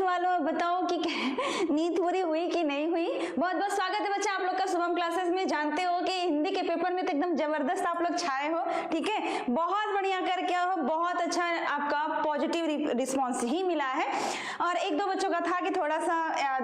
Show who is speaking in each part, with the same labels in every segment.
Speaker 1: वालों बताओ कि नींद पूरी हुई कि नहीं हुई। बहुत बहुत स्वागत है बच्चा आप लोग का शुभम क्लासेस में। जानते हो कि हिंदी के पेपर में तो एकदम जबरदस्त आप लोग छाए हो, ठीक है, बहुत बढ़िया करके हो, बहुत अच्छा आपका पॉजिटिव रिस्पॉन्स ही मिला है। और एक दो बच्चों का था कि थोड़ा सा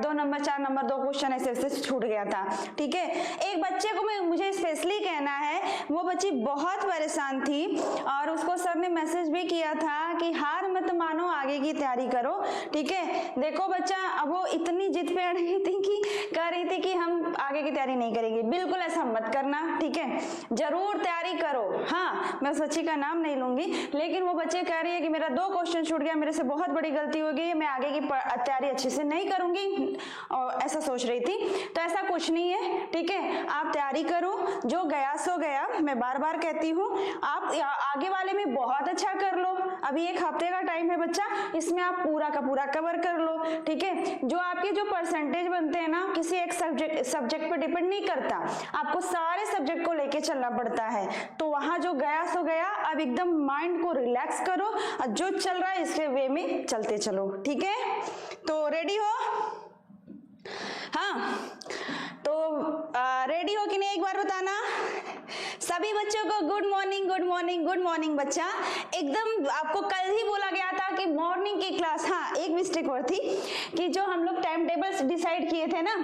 Speaker 1: 2 नंबर 4 नंबर 2 क्वेश्चन ऐसे छूट गया था, ठीक है। एक बच्चे को मुझे स्पेशली कहना है, वो बच्ची बहुत परेशान थी और उसको सर ने मैसेज भी किया था कि हार मत मानो, आगे की तैयारी करो, ठीक है। देखो बच्चा, अब वो इतनी जिद पे अड़ गई थी कि कह रही थी कि हम आगे की तैयारी नहीं करेंगे। बिल्कुल ऐसा मत करना, ठीक है, जरूर तैयारी करो। हाँ, मैं उस बच्ची का नाम नहीं लूंगी, लेकिन वो बच्चे कह रही है कि मेरा 2 क्वेश्चन छूट गया, मेरे से बहुत बड़ी गलती हो गई है, मैं आगे की तैयारी अच्छे से नहीं करूंगी, और ऐसा सोच रही थी। तो ऐसा कुछ नहीं है, ठीक है, आप तैयारी करो, जो गया सो गया। मैं बार बार कहती हूँ, आप आगे वाले में बहुत अच्छा कर लो। अभी 1 हफ्ते का टाइम है बच्चा, इसमें आप पूरा का पूरा कवर कर लो, ठीक है। जो आपके जो परसेंटेज बनते हैं ना, किसी एक सब्जेक्ट पे डिपेंड नहीं करता, आपको सारे सब्जेक्ट को लेके चलना पड़ता है। तो वहां जो गया सो गया, अब एकदम माइंड को रिलैक्स करो और जो चल रहा है इसके वे में चलते चलो, ठीक है। तो रेडी हो? हाँ, तो रेडी हो कि नहीं, एक बार बताना। सभी बच्चों को good morning, good morning, good morning. बच्चा, एकदम आपको कल ही बोला गया था कि मॉर्निंग की क्लास। हाँ, एक मिस्टेक और थी कि जो हम लोग टाइम टेबल डिसाइड किए थे ना,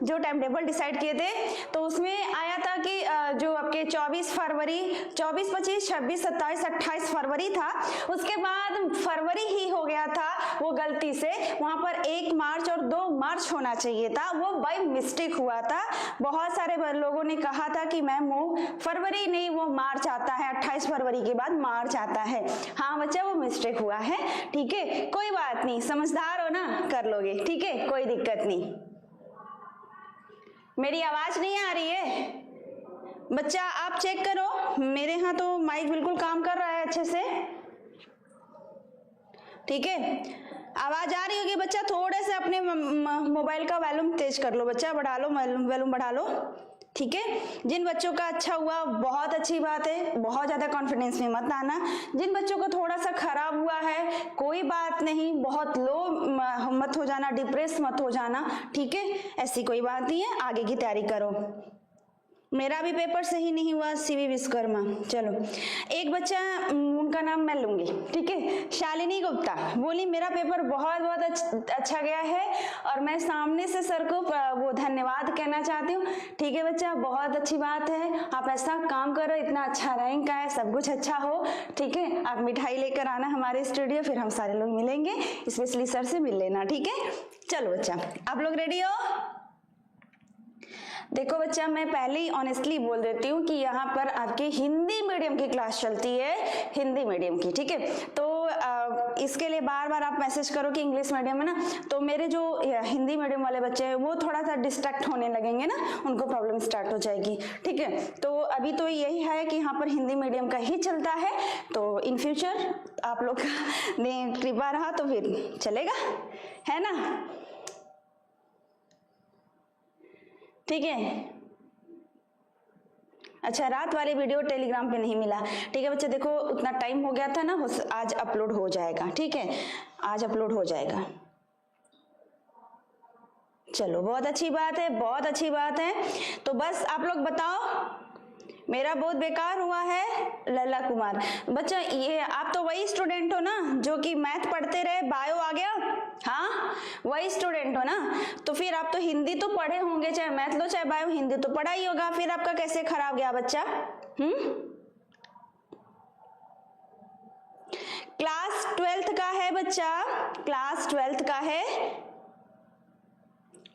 Speaker 1: जो टाइम टेबल डिसाइड किए थे, तो उसमें आया था कि जो आपके 24 फरवरी, 24, 25, 26, 27, 28 फरवरी था, उसके बाद फरवरी ही हो गया था वो गलती से। वहां पर 1 मार्च और 2 मार्च होना चाहिए था, वो बाय मिस्टेक हुआ था। बहुत सारे लोगों ने कहा था कि मैम वो फरवरी नहीं, वो मार्च आता है, 28 फरवरी के बाद मार्च आता है। हाँ बच्चा, वो मिस्टेक हुआ है, ठीक है, कोई बात नहीं, समझदार हो ना, कर लोगे, ठीक है, कोई दिक्कत नहीं। मेरी आवाज नहीं आ रही है बच्चा? आप चेक करो, मेरे यहाँ तो माइक बिल्कुल काम कर रहा है अच्छे से, ठीक है। आवाज आ रही होगी बच्चा? थोड़े से अपने मोबाइल का वॉल्यूम तेज कर लो बच्चा, बढ़ा लो, वॉल्यूम बढ़ा लो, ठीक है। जिन बच्चों का अच्छा हुआ बहुत अच्छी बात है, बहुत ज्यादा कॉन्फिडेंस में मत आना। जिन बच्चों को थोड़ा सा खराब हुआ है, कोई बात नहीं, बहुत लो मत हो जाना, डिप्रेस मत हो जाना, ठीक है, ऐसी कोई बात नहीं है, आगे की तैयारी करो। मेरा भी पेपर सही नहीं हुआ, सीवी विश्वकर्मा। चलो, एक बच्चा, उनका नाम मैं लूंगी, ठीक है, शालिनी गुप्ता बोली मेरा पेपर बहुत बहुत अच्छा गया है और मैं सामने से सर को वो धन्यवाद कहना चाहती हूँ। ठीक है बच्चा, बहुत अच्छी बात है, आप ऐसा काम करो, इतना अच्छा रैंक आए, सब कुछ अच्छा हो, ठीक है। आप मिठाई लेकर आना हमारे स्टूडियो, फिर हम सारे लोग मिलेंगे, स्पेशली सर से मिल लेना, ठीक है। चलो बच्चा, आप लोग रेडी हो? देखो बच्चा, मैं पहले ही ऑनेस्टली बोल देती हूँ कि यहाँ पर आपकी हिंदी मीडियम की क्लास चलती है, हिंदी मीडियम की, ठीक है। तो इसके लिए बार बार आप मैसेज करो कि इंग्लिश मीडियम है ना, तो मेरे जो हिंदी मीडियम वाले बच्चे हैं वो थोड़ा सा डिस्ट्रैक्ट होने लगेंगे ना, उनको प्रॉब्लम स्टार्ट हो जाएगी, ठीक है। तो अभी तो यही है कि यहाँ पर हिंदी मीडियम का ही चलता है, तो इन फ्यूचर आप लोग का कृपा रहा तो फिर चलेगा, है ना, ठीक है। अच्छा, रात वाली वीडियो टेलीग्राम पे नहीं मिला, ठीक है बच्चे। देखो, उतना टाइम हो गया था ना, आज अपलोड हो जाएगा, ठीक है, आज अपलोड हो जाएगा। चलो, बहुत अच्छी बात है, बहुत अच्छी बात है। तो बस आप लोग बताओ, मेरा बहुत बेकार हुआ है, लला कुमार। बच्चा, ये आप तो वही स्टूडेंट हो ना जो कि मैथ पढ़ते रहे, बायो आ गया, हाँ वही स्टूडेंट हो ना, तो फिर आप तो हिंदी तो पढ़े होंगे, चाहे मैथ लो चाहे बायो, हिंदी तो पढ़ा ही होगा, फिर आपका कैसे खराब गया बच्चा? क्लास 12th का है बच्चा, क्लास 12th का है,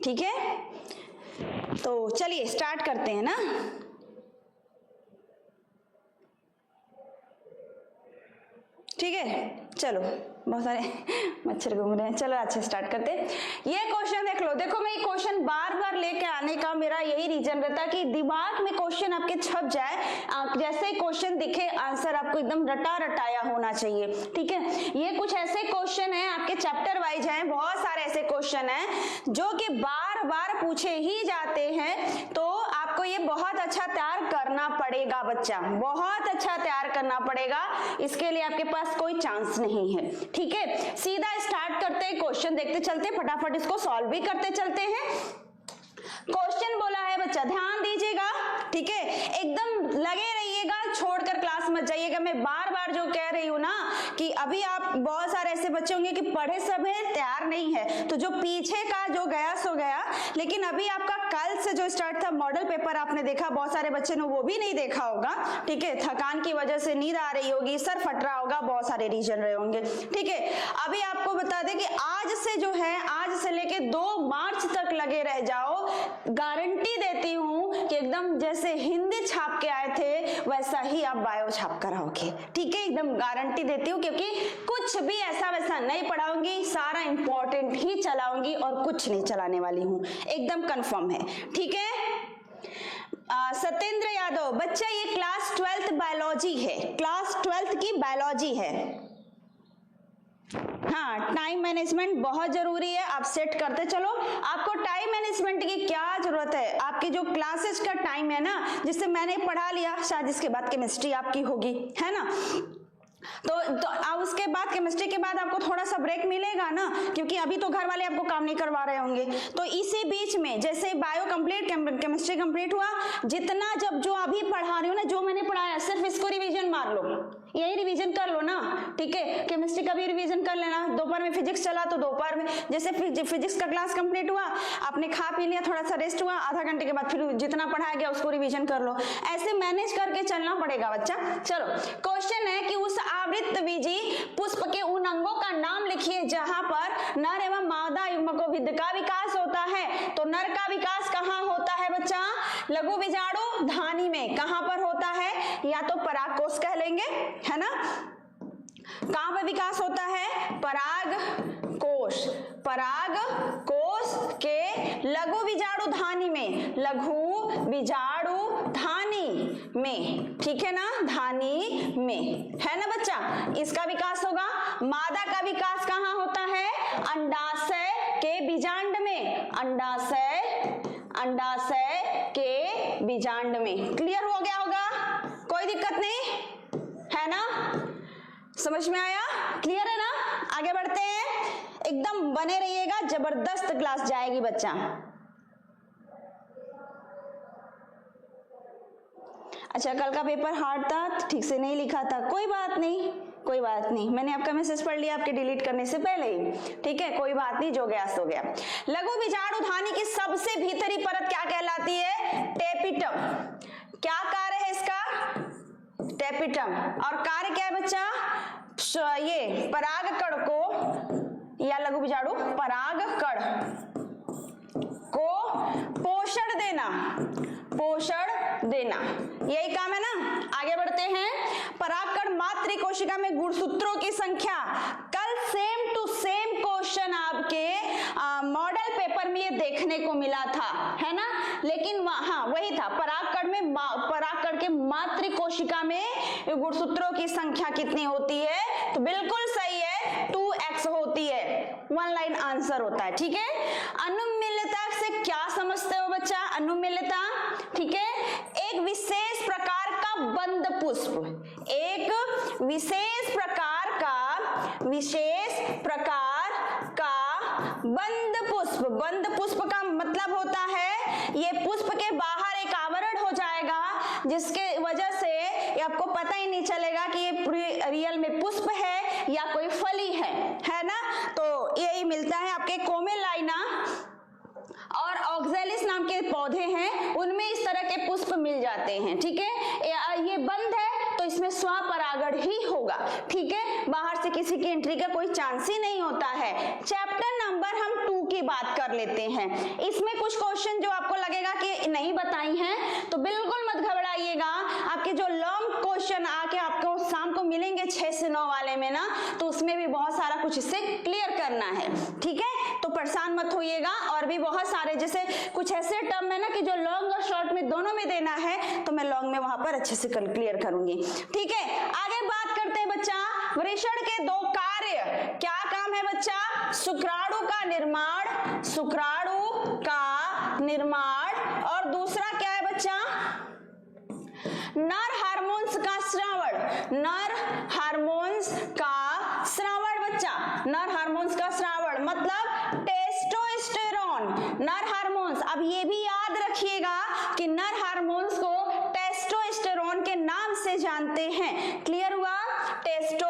Speaker 1: ठीक है। तो चलिए स्टार्ट करते हैं ना। ठीक है, चलो, बहुत सारे मच्छर घूम रहे हैं, चलो अच्छा स्टार्ट करते हैं। ये क्वेश्चन देख लो, देखो मैं ये क्वेश्चन बार बार लेके आने का मेरा यही रीजन रहता है कि दिमाग में क्वेश्चन आपके छप जाए, जैसे ही क्वेश्चन दिखे आंसर आपको एकदम रटा रटाया होना चाहिए, ठीक है। ये कुछ ऐसे क्वेश्चन है आपके चैप्टर वाइज हैं, बहुत सारे ऐसे क्वेश्चन हैं जो कि बार बार पूछे ही जाते हैं, तो आप आपको ये बहुत अच्छा तैयार करना पड़ेगा बच्चा, बहुत अच्छा तैयार करना पड़ेगा, इसके लिए आपके पास कोई चांस नहीं है। ठीक है, सीधा स्टार्ट करते हैं, क्वेश्चन देखते चलते, फटाफट इसको सॉल्व भी करते चलते हैं। क्वेश्चन बोला है बच्चा, ध्यान दीजिएगा, ठीक है, एकदम लगे रहिएगा, छोड़कर क्लास मत जाइएगा। मैं बार बार जो कह रही हूँ ना कि अभी आप बहुत सारे ऐसे बच्चे होंगे कि पढ़े सब है, तैयार नहीं है, तो जो पीछे का जो गया सो गया, लेकिन अभी आपका कल से जो स्टार्ट था मॉडल पेपर आपने देखा, बहुत सारे बच्चे ने वो भी नहीं देखा होगा। ठीक है, थकान की वजह से नींद आ रही होगी, सर फट रहा होगा, बहुत सारे रीजन रहे होंगे। ठीक है, अभी आपको बता दें कि आज से जो है, आज से लेके 2 मार्च तक लगे रह जाओ, गारंटी देती हूं कि एकदम जैसे हिंदी छाप के आए थे वैसा ही आप बायो छाप कर आओगे। ठीक है, एकदम गारंटी देती हूँ, क्योंकि कुछ भी ऐसा वैसा नहीं पढ़ाऊंगी, सारा इंपॉर्टेंट ही चलाऊंगी और कुछ नहीं चलाने वाली हूँ, एकदम कंफर्म है। ठीक है, सत्येंद्र यादव, बच्चा ये क्लास 12th बायोलॉजी है, क्लास 12th की बायोलॉजी है। हाँ, टाइम मैनेजमेंट बहुत जरूरी है, आप सेट करते चलो। आपको टाइम मैनेजमेंट की क्या जरूरत है, आपकी जो क्लासेस का टाइम है ना, जिससे मैंने पढ़ा लिया, शायद इसके बाद केमिस्ट्री आपकी होगी, है ना, तो अब उसके बाद केमिस्ट्री के बाद आपको थोड़ा सा ब्रेक मिलेगा ना, क्योंकि अभी तो घर वाले आपको काम नहीं करवा रहे होंगे। तो इसी बीच में जैसे बायो कंप्लीट, केमिस्ट्री कंप्लीट हुआ, जितना जब जो अभी पढ़ा रही हूँ ना, जो मैंने पढ़ाया सिर्फ इसको रिवीजन मार लो, यही रिवीजन कर लो ना। ठीक है, केमिस्ट्री का भी रिवीजन कर लेना, दोपहर में फिजिक्स चला तो दोपहर में जैसे फिजिक्स का क्लास कंप्लीट हुआ, आपने खा पी लिया, थोड़ा सा रेस्ट हुआ, आधा घंटे के बाद फिर जितना पढ़ाया गया उसको रिवीजन कर लो, ऐसे मैनेज करके चलना पड़ेगा बच्चा। चलो, क्वेश्चन है कि उस आवृतबीजी पुष्प के उन अंगों का नाम लिखिए जहां पर नर एवं मादा युग्मकों का विकास होता है। तो नर का विकास कहाँ होता है बच्चा, लघु बीजाणु धानी में। कहां पर होता है, या तो परागकोश कह लेंगे, है ना, कहां पर विकास होता है, परागकोश, परागकोश के लघु बीजाणु धानी में, लघु बीजाणु धानी में, ठीक है ना, धानी में, है ना बच्चा, इसका विकास होगा। मादा का विकास कहां होता है, अंडाशय के बीजांड में, अंडाशय के बीजांड में। क्लियर हो गया होगा, कोई दिक्कत नहीं है ना, समझ में आया, क्लियर है ना। आगे बढ़ते हैं, एकदम बने रहिएगा, जबरदस्त क्लास जाएगी बच्चा। अच्छा, कल का पेपर हार्ड था, ठीक से नहीं लिखा था, कोई बात नहीं, कोई बात नहीं, मैंने आपका मैसेज पढ़ लिया आपके डिलीट करने से पहले ही। ठीक है, कोई बात नहीं, जो गया सो गया। लघु बीजाणु धानी की सबसे भीतरी परत क्या कहलाती है, टेपिटम। क्या कार्य है इसका, टेपिटम, और कार्य क्या है बच्चा, ये परागकण को, या लघु बीजाणु परागकण को पोषण देना, पोषण देना, यही काम है ना। आगे बढ़ते हैं, परागकण मातृ कोशिका में गुणसूत्रों की संख्या, कल सेम टू सेम क्वेश्चन आपके मॉडल पेपर में ये देखने को मिला था, है ना, लेकिन हाँ वही था, परागकण में, परागकण के मातृ कोशिका में गुणसूत्रों की संख्या कितनी होती है, तो बिल्कुल सही है, 2x होती है, 1 लाइन आंसर होता है। ठीक है, अनुमिलता से क्या समझते हो बच्चा, अनुमिलता, ठीक है, एक विशेष प्रकार का बंद पुष्प, एक विशेष प्रकार का बंद पुष्प। बंद पुष्प का मतलब होता है ये पुष्प के बाहर एक आवरण हो जाएगा, जिसके वजह से ये आपको पता ही नहीं चलेगा कि ये रियल में पुष्प है या कोई फली है ना। तो यही मिलता है आपके कोमेलाइना और ऑक्जेलिस नाम के पौधे हैं, उनमें इस तरह के पुष्प मिल जाते हैं। ठीक है, ये बंद है तो इसमें स्वपरागण ही होगा। ठीक है, बाहर से किसी की एंट्री का कोई चांस ही नहीं होता है। चैप्टर नंबर हम 2 की बात कर लेते हैं। इसमें कुछ क्वेश्चन जो आपको लगेगा कि नहीं बताई हैं, तो बिल्कुल मत घबराइएगा। आपके जो लॉन्ग क्वेश्चन आके आपको शाम को मिलेंगे 6 से 9 वाले में ना, तो उसमें भी बहुत सारा कुछ इससे क्लियर करना है। ठीक है, तो परेशान मत होइएगा। और भी बहुत सारे जैसे कुछ ऐसे टर्म है ना कि जो लॉन्ग और शॉर्ट में दोनों में देना है, तो मैं लॉन्ग में वहां पर अच्छे से क्लियर करूंगी। ठीक है, आगे बात करते हैं बच्चा, वृषण के 2 कार्य। क्या काम है बच्चा, शुक्राणु का निर्माण, शुक्राणु का निर्माण, और दूसरा क्या है बच्चा, श्रावण, नर हार्मोन्स का श्रावण बच्चा, नर हार्मोन्स का श्रावण मतलब टेस्टोस्टेरोन, नर हार्मोन्स। अब ये भी याद रखिएगा कि नर हार्मोन्स को टेस्टोस्टेरोन के नाम से जानते हैं। क्लियर हुआ? टेस्टोस्टेरोन,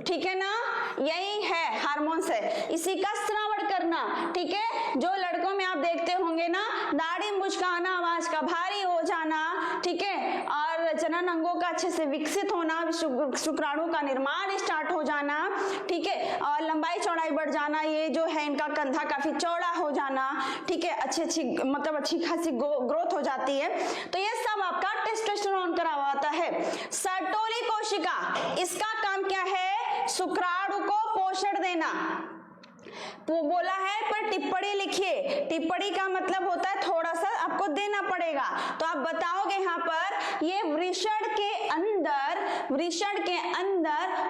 Speaker 1: ठीक है ना, यही है हार्मोन्स है, इसी का श्रावण करना। ठीक है, जो लड़कों में आप देखते होंगे ना, दाढ़ी मुचकाना, आवाज का भारी हो जाना, ठीक है, और जनन अंगों का अच्छे से विकसित होना, शुक्राणु का निर्माण स्टार्ट हो जाना, ठीक है, और लंबाई चौड़ाई बढ़ जाना, ये जो है इनका कंधा काफी चौड़ा हो जाना, ठीक है, अच्छी खासी ग्रोथ हो जाती है, तो ये सब आपका टेस्टोस्टेरोन करा हुआ होता है। सर्टोली कोशिका, इसका काम क्या है? शुक्राणु को पोषण देना। वो बोला है पर टिप्पणी लिखिए, टिप्पणी का मतलब होता है थोड़ा सा आपको देना पड़ेगा, तो आप बताओगे यहाँ पर ये वृषण के अंदर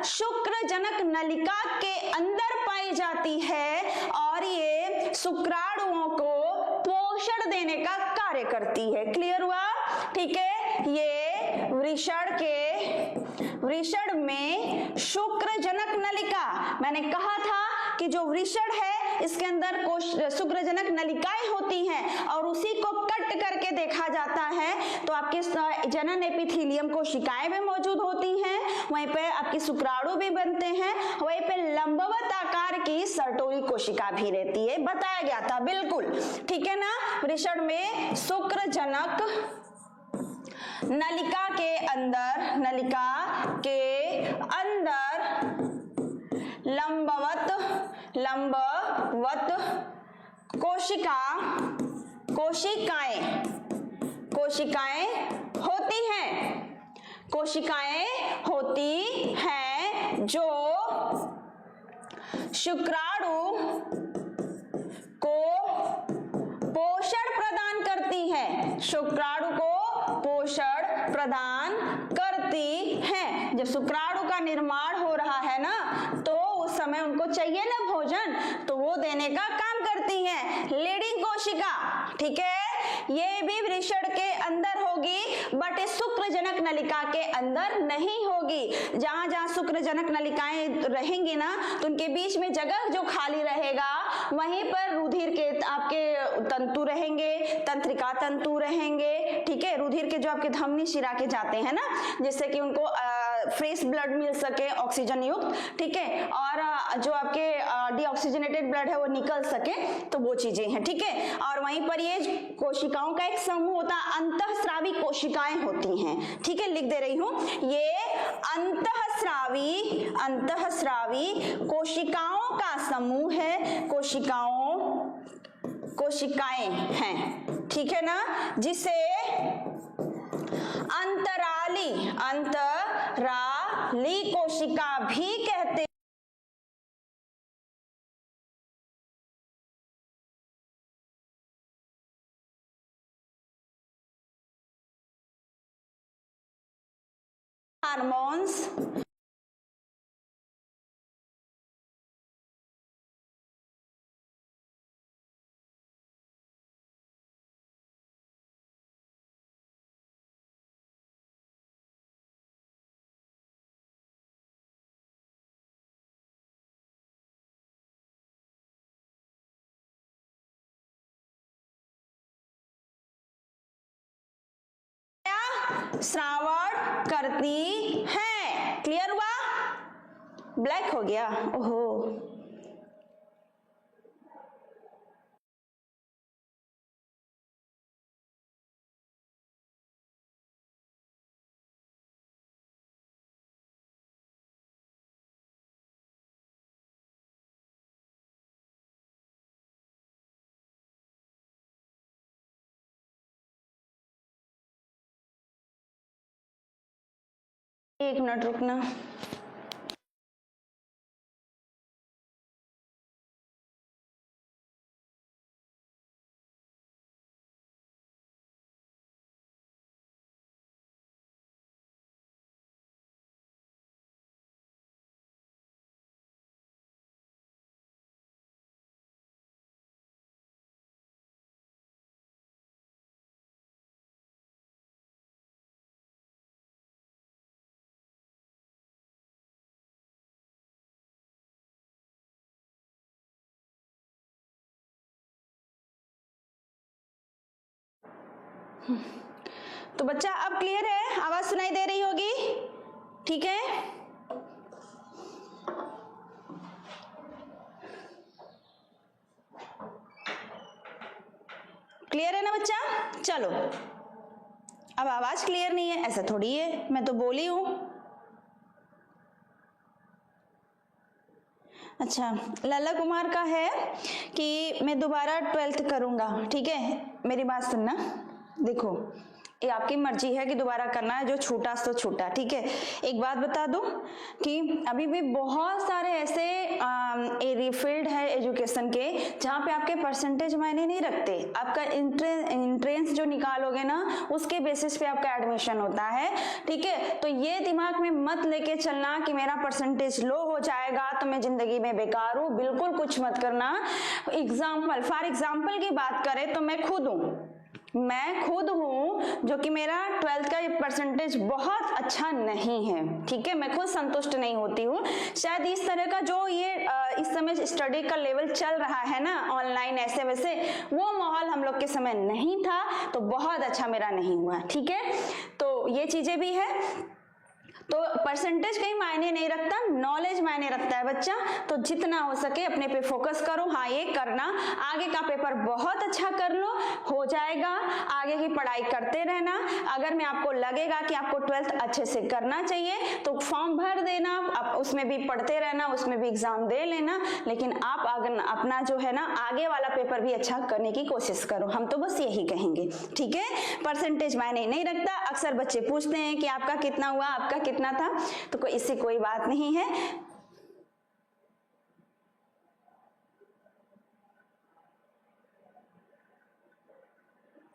Speaker 1: शुक्रजनक नलिका के अंदर पाई जाती है और ये शुक्राणुओं को पोषण देने का कार्य करती है। क्लियर हुआ? ठीक है, ये वृषण में शुक्रजनक नलिका, मैंने कहा था कि जो वृषण है इसके अंदर शुक्रजनक नलिकाएं होती हैं और उसी को कट करके देखा जाता है तो आपके जनन एपिथेलियम कोशिकाएं भी मौजूद होती हैं, वहीं पे आपकी शुक्राणु भी बनते हैं, वहीं पे लंबवत आकार की सर्टोली कोशिका भी रहती है, बताया गया था बिल्कुल। ठीक है ना, वृषण में शुक्रजनक नलिका के अंदर लंबवत कोशिकाएं होती हैं जो शुक्राणु को पोषण प्रदान करती हैं, शुक्राणु को पोषण प्रदान करती हैं। जब शुक्राणु का निर्माण हो रहा है ना तो उस समय उनको चाहिए ना भोजन, तो वो देने का काम करती हैं। लीडिंग कोशिका, ठीक है, ये भी वृषण के अंदर होगी बट शुक्रजनक नलिका के अंदर नहीं होगी। जहां जहां शुक्रजनक नलिकाएं रहेंगी ना तो उनके बीच में जगह जो खाली रहेगा वहीं पर रुधिर के आपके तंतु रहेंगे, तंत्रिका तंतु रहेंगे, ठीक है, रुधिर के जो आपके धमनी शिरा के जाते हैं ना, जिससे कि उनको फ्रेश ब्लड मिल सके ऑक्सीजन युक्त, ठीक है, और जो आपके डीऑक्सीजनेटेड ब्लड है वो निकल सके, तो वो चीजें हैं। ठीक है, और वहीं पर ये कोशिकाओं का एक समूह होता है, अंतःस्रावी कोशिकाएं होती हैं। ठीक है, लिख दे रही हूं, ये अंतःस्रावी कोशिकाओं का समूह है, कोशिकाएं हैं, ठीक है ना, जिसे अंतराली कोशिका भी कहते हैं। हार्मोन्स श्रावण करती हैं। क्लियर हुआ? ब्लैक हो गया, ओहो। एक मिनट रुकना। तो बच्चा अब क्लियर है, आवाज सुनाई दे रही होगी, ठीक है? क्लियर है ना बच्चा? चलो, अब आवाज क्लियर नहीं है ऐसा थोड़ी है, मैं तो बोली हूं। अच्छा, लल्ला कुमार का है कि मैं दोबारा 12th करूंगा, ठीक है? मेरी बात सुनना, देखो ये आपकी मर्जी है कि दोबारा करना है, जो छूटा तो छूटा, ठीक है? एक बात बता दूं कि अभी भी बहुत सारे ऐसे एरिया फील्ड है एजुकेशन के जहाँ पे आपके परसेंटेज मायने नहीं रखते। आपका इंट्रेंस जो निकालोगे ना उसके बेसिस पे आपका एडमिशन होता है, ठीक है? तो ये दिमाग में मत लेके चलना कि मेरा परसेंटेज लो हो जाएगा तो मैं जिंदगी में बेकार हूँ, बिल्कुल कुछ मत करना। फॉर एग्जाम्पल की बात करें तो मैं खुद हूँ जो कि मेरा 12th का परसेंटेज बहुत अच्छा नहीं है, ठीक है? मैं खुद संतुष्ट नहीं होती हूँ। शायद इस तरह का जो ये इस समय स्टडी का लेवल चल रहा है ना ऑनलाइन ऐसे वैसे, वो माहौल हम लोग के समय नहीं था तो बहुत अच्छा मेरा नहीं हुआ, ठीक है? तो ये चीजें भी है। तो परसेंटेज कहीं मायने नहीं रखता, नॉलेज मायने रखता है बच्चा। तो जितना हो सके अपने पे फोकस करो। हाँ, ये करना, आगे का पेपर बहुत अच्छा कर लो, हो जाएगा। आगे की पढ़ाई करते रहना। अगर में आपको लगेगा कि आपको 12th अच्छे से करना चाहिए तो फॉर्म भर देना, आप उसमें भी पढ़ते रहना, उसमें भी एग्जाम दे लेना, लेकिन आप अगर अपना जो है ना आगे वाला पेपर भी अच्छा करने की कोशिश करो। हम तो बस यही कहेंगे, ठीक है? परसेंटेज मायने नहीं रखता। अक्सर बच्चे पूछते हैं कि आपका कितना हुआ, आपका कितना था, तो इससे कोई बात नहीं है।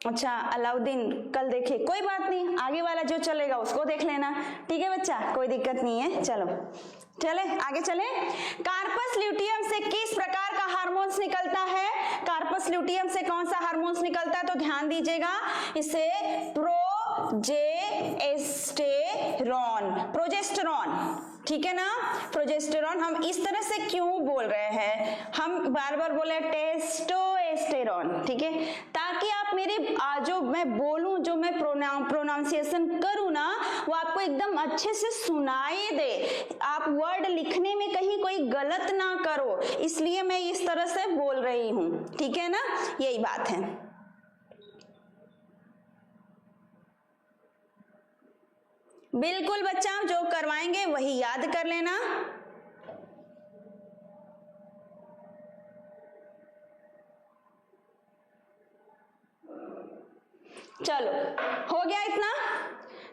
Speaker 1: अच्छा, अलाउद्दीन कल देखे, कोई बात नहीं, आगे वाला जो चलेगा उसको देख लेना, ठीक है बच्चा? कोई दिक्कत नहीं है। चलो चले आगे चले। कार्पस ल्यूटियम से किस प्रकार का हार्मोन्स निकलता है? कार्पस ल्यूटियम से कौन सा हार्मोन्स निकलता है? तो ध्यान दीजिएगा, इसे प्रोजेस्टेरॉन, ठीक है ना? प्रोजेस्टेरॉन। हम इस तरह से क्यों बोल रहे हैं? हम बार बार बोले टेस्टोस्टेरॉन, ठीक है? ताकि आप मेरे जो मैं बोलूं, जो मैं प्रोनाउंसिएशन करूं ना, वो आपको एकदम अच्छे से सुनाई दे। आप वर्ड लिखने में कहीं कोई गलत ना करो, इसलिए मैं इस तरह से बोल रही हूं, ठीक है ना? यही बात है। बिल्कुल बच्चा, जो करवाएंगे वही याद कर लेना। चलो, हो गया इतना,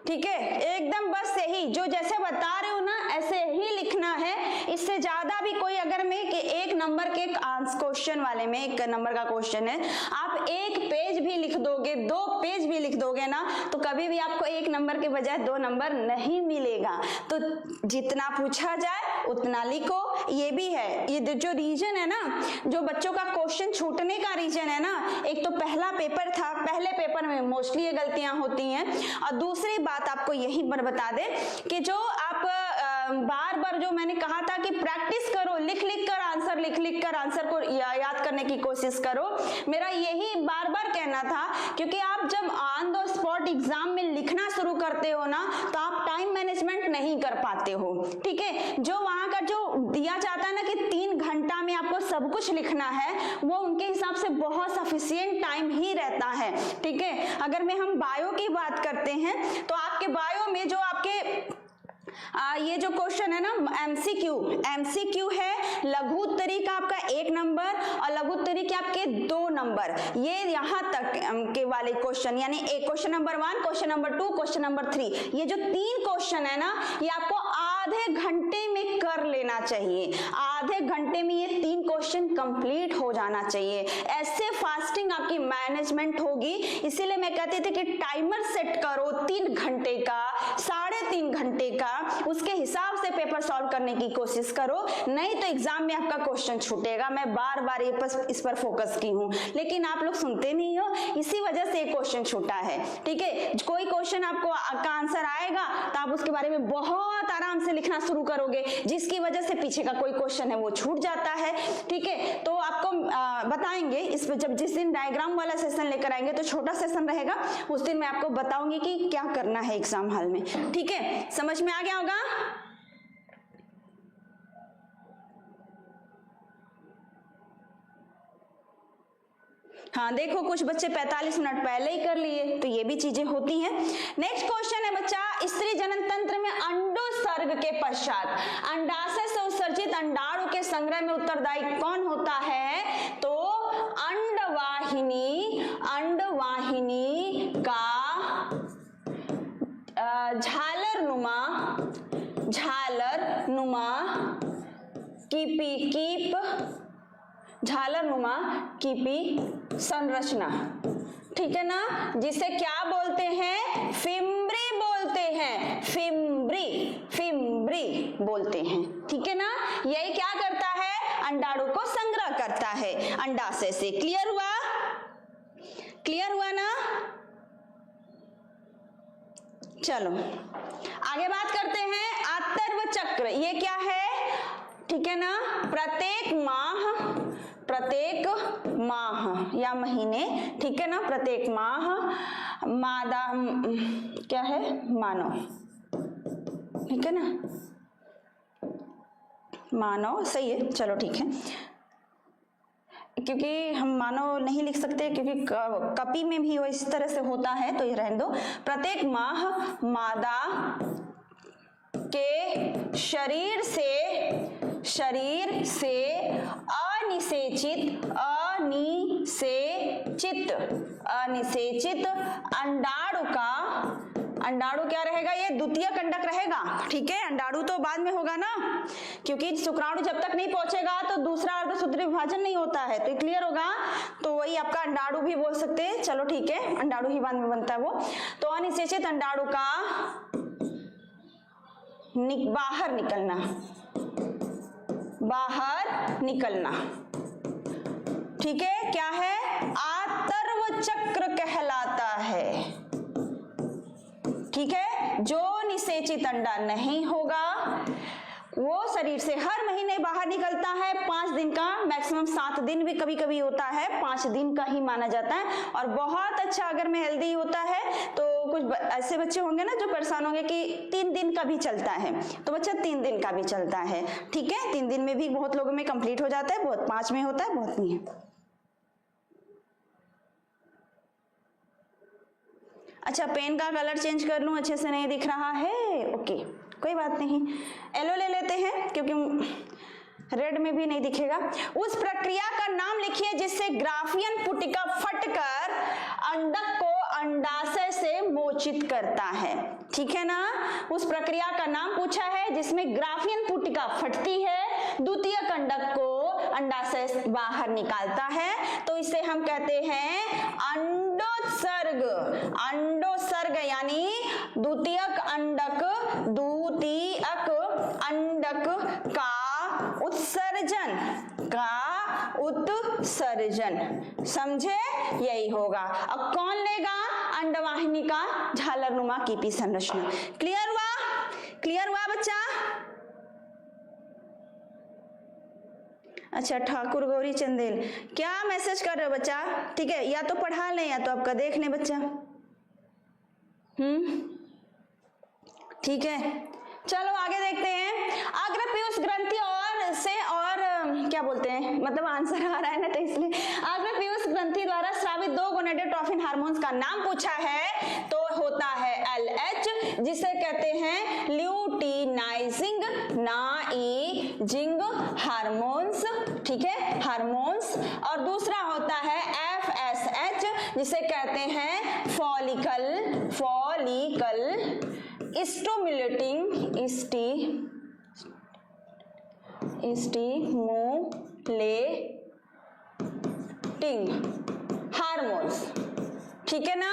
Speaker 1: ठीक है? एकदम बस यही जो जैसे बता रहे हो ना ऐसे ही लिखना है। इससे ज्यादा भी कोई, अगर मैं कि एक नंबर के क्वेश्चन वाले में, 1 नंबर का क्वेश्चन है, आप 1 पेज भी लिख दोगे, 2 पेज भी लिख दोगे ना, तो कभी भी आपको 1 नंबर के बजाय 2 नंबर नहीं मिलेगा। तो जितना पूछा जाए उतना लिखो। ये भी है, ये जो रीजन है ना, जो बच्चों का क्वेश्चन छूटने का रीजन है ना, एक तो पहला पेपर था, पहले पेपर में मोस्टली ये गलतियां होती हैं। और दूसरी बात आपको यहीं पर बता दे कि जो आप बार बार जो मैंने कहा था कि प्रैक्टिस करो, लिख लिख कर आंसर को याद करने की कोशिश करो, मेरा यही बार बार कहना था। क्योंकि आप जब ऑन द स्पॉट एग्जाम में लिखना शुरू करते हो ना, तो आप टाइम मैनेजमेंट नहीं कर पाते हो, ठीक है? जो वहां का जो दिया जाता है ना कि 3 घंटा में आपको सब कुछ लिखना है, वो उनके हिसाब से बहुत सफिशिएंट टाइम ही रहता है, ठीक है? अगर मैं हम बायो की बात करते हैं तो आपके बायो में जो आपके ये जो क्वेश्चन है ना एमसीक्यू है, लघु उत्तरी का आपका 1 नंबर और लघु उत्तरी के आपके 2 नंबर, ये यहाँ तक के वाले क्वेश्चन, यानी question number 1, question number 2, question number 3, ये जो 3 क्वेश्चन है ना, ये आपको आधे घंटे में कर लेना चाहिए। आधे घंटे में ये 3 क्वेश्चन कंप्लीट हो जाना चाहिए। ऐसे फास्टिंग आपकी मैनेजमेंट होगी। इसीलिए मैं कहती थी कि टाइमर सेट करो 3 घंटे का, 3.5 घंटे का, उसके हिसाब से पेपर सॉल्व करने करने की कोशिश करो, नहीं तो एग्जाम में आपका क्वेश्चन छूटेगा। मैं बार बार इस पर फोकस की हूँ, लेकिन आप लोग सुनते नहीं हो, इसी वजह से क्वेश्चन छूटा है। ठीक है, कोई क्वेश्चन आपको का आंसर आएगा तो आप उसके बारे में बहुत आराम से लिखना शुरू करोगे, जिसकी वजह से पीछे का कोई क्वेश्चन है वो छूट जाता है। ठीक है, तो आपको बताएंगे इस पर, जब जिस दिन डायग्राम वाला सेशन लेकर आएंगे, तो छोटा सेशन रहेगा, उस दिन मैं आपको बताऊंगी कि क्या करना है एग्जाम हॉल में। ठीक है, समझ में आ गया होगा? हाँ देखो, कुछ बच्चे 45 मिनट पहले ही कर लिए, तो ये भी चीजें होती हैं। नेक्स्ट क्वेश्चन है बच्चा, स्त्री जनन तंत्र में अंडोत्सर्ग के पश्चात अंडाशय से उत्सर्जित अंडाणु के संग्रह में उत्तरदायी कौन होता है? तो अंडवाहिनी का झालरनुमा कीपी संरचना। ठीक है ना, जिसे क्या बोलते हैं? फिम्ब्री बोलते हैं, फिम्ब्री बोलते हैं। ठीक है ना, यही क्या करता है? अंडाणु को संग्रह करता है अंडाशय से। क्लियर हुआ? क्लियर हुआ ना? चलो आगे बात करते हैं। आतर्व चक्र ये क्या है? ठीक है ना, प्रत्येक माह या महीने, ठीक है ना, प्रत्येक माह मादा क्या है? मानव। ठीक है ना, मानव सही है, चलो ठीक है, क्योंकि हम मानव नहीं लिख सकते क्योंकि कपी में भी वो इस तरह से होता है, तो ये रहने दो। प्रत्येक माह मादा के शरीर से अनिषेचित अंडाणु क्या रहेगा? ये द्वितीय कंडक रहेगा। ठीक है, अंडाणु तो बाद में होगा ना, क्योंकि शुक्राणु जब तक नहीं पहुंचेगा तो दूसरा अर्धसूत्री विभाजन नहीं होता है। तो क्लियर होगा? तो वही आपका अंडाणु भी बोल सकते हैं। चलो ठीक है, अंडाणु ही बाद में बनता है वो। तो अनिषेचित अंडाणु का बाहर निकलना। ठीक है, क्या है? आतर्व चक्र कहलाता है। ठीक है, जो निषेचित अंडा नहीं होगा वो शरीर से हर महीने बाहर निकलता है। 5 दिन का, मैक्सिमम 7 दिन भी कभी कभी होता है, 5 दिन का ही माना जाता है। और बहुत अच्छा अगर में हेल्दी होता है तो कुछ ऐसे बच्चे होंगे ना जो परेशान होंगे कि 3 दिन का भी चलता है, तो बच्चा 3 दिन का भी चलता है। ठीक है, 3 दिन में भी बहुत लोगों में कंप्लीट हो जाता है, बहुत 5 में होता है, बहुत नहीं है। अच्छा, पेन का कलर चेंज कर लूं, अच्छे से नहीं दिख रहा है। ओके, कोई बात नहीं, येलो ले लेते हैं क्योंकि रेड में भी नहीं दिखेगा। उस प्रक्रिया का नाम लिखिए जिससे ग्राफियन पुटिका फटकर अंडक को अंडाशय से मोचित करता है। ठीक है ना, उस प्रक्रिया का नाम पूछा है जिसमें ग्राफियन पुटिका फटती है, द्वितीय कंडक को अंडाशय से बाहर निकालता है, तो इसे हम कहते हैं अंडोत्सर्ग। अंडोत्सर्ग यानी द्वितीयक अंडक का उत्सर्जन। समझे? यही होगा। अब कौन लेगा? अंडवाहिनी का झालरनुमा कीपी संरचना। क्लियर हुआ? क्लियर हुआ बच्चा? अच्छा, ठाकुर गौरी चंदेल क्या मैसेज कर रहे हो बच्चा? ठीक है, या तो पढ़ा लें या तो आपका देख लें बच्चा। ठीक है, चलो आगे देखते हैं। अग्रपीयूष ग्रंथि और क्या बोलते हैं, मतलब आंसर आ रहा है ना, तो इसलिए अग्रपीयूष ग्रंथि द्वारा स्रावित 2 गोनेडोट्रोफिन हार्मोन्स का नाम पूछा है, तो होता है LH, जिसे कहते हैं ल्यूटिनाइजिंग हार्मोन्स। ठीक है, हार्मोन्स। और दूसरा होता है FSH, जिसे कहते हैं फॉलिकल स्टिमुलेटिंग हार्मोन्स। ठीक है ना,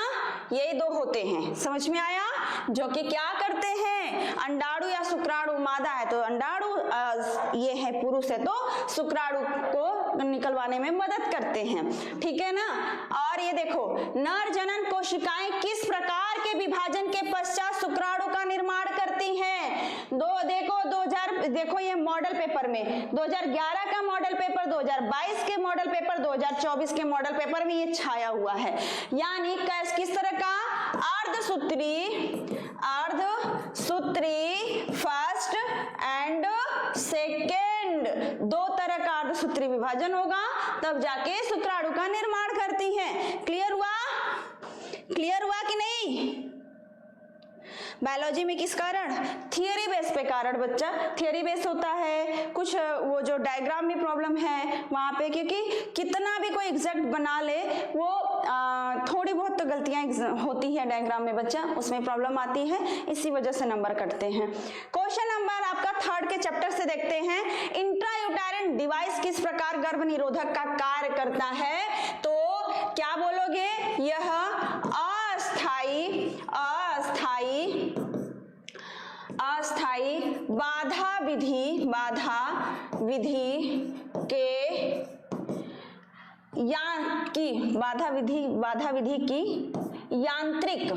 Speaker 1: यही 2 होते हैं। समझ में आया? जो कि क्या करते हैं? अंडाणु या शुक्राणु मादा है तो अंडाणु, ये है पुरुष है तो शुक्राणु को निकलवाने में मदद करते हैं, ठीक है ना। और ये देखो, नर जनन कोशिकाएं किस प्रकार के विभाजन के पश्चात शुक्राणु का निर्माण करती हैं। देखो ये मॉडल पेपर में 2011 का मॉडल पेपर, 2022 के मॉडल पेपर, 2024 के मॉडल पेपर में ये छाया हुआ है। यानी किस तरह का, अर्धसूत्री फर्स्ट एंड सेकेंड, दो तरह का अर्धसूत्री विभाजन होगा तब जाके शुक्राणु का निर्माण करती हैं। क्लियर हुआ कि नहीं। बायोलॉजी में किस कारण, थियरी बेस पे कारण बच्चा, थियरी बेस होता है। कुछ वो जो डायग्राम में प्रॉब्लम है वहां पे, क्योंकि कितना भी कोई एग्जैक्ट बना ले वो थोड़ी बहुत तो गलतियां होती है डायग्राम में बच्चा, उसमें प्रॉब्लम आती है, इसी वजह से नंबर कटते हैं। क्वेश्चन नंबर आपका 3 के चैप्टर से देखते हैं, इंट्रायूटेरिन डिवाइस किस प्रकार गर्भ निरोधक का कार्य करता है। तो क्या बोलोगे, यह अस्थाई बाधा विधि की यांत्रिक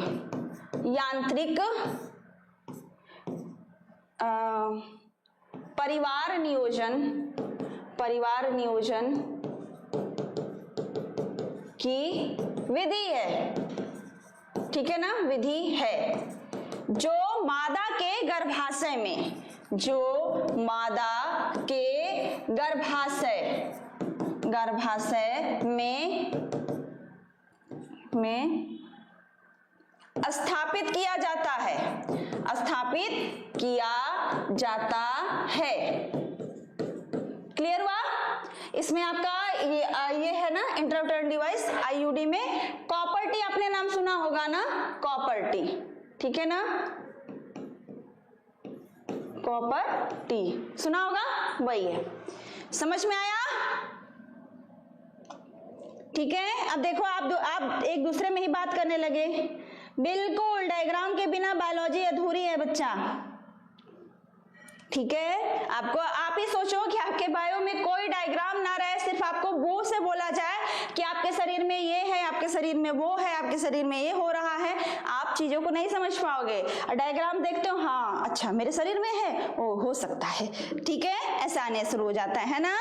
Speaker 1: परिवार नियोजन की विधि है, ठीक है ना, विधि है जो मादा के गर्भाशय में स्थापित किया जाता है। क्लियर हुआ। इसमें आपका ये है ना इंट्रायूटेरिन डिवाइस, आईयूडी में कॉपर टी आपने नाम सुना होगा ना, कॉपर टी, ठीक है ना, कॉपर टी सुना होगा, वही है। समझ में आया, ठीक है। अब देखो आप एक दूसरे में ही बात करने लगे, बिल्कुल डायग्राम के बिना बायोलॉजी अधूरी है बच्चा, ठीक है। आप ही सोचो कि आपके बायो में कोई डायग्राम ना रहे, सिर्फ आपको वो से बोला जाए कि आपके शरीर में ये है, आपके शरीर में वो है, आपके शरीर में ये हो रहा है, आप चीजों को नहीं समझ पाओगे। डायग्राम देखते हो, हाँ अच्छा मेरे शरीर में है, ओ हो सकता है, ठीक है, ऐसा आने शुरू हो जाता है ना।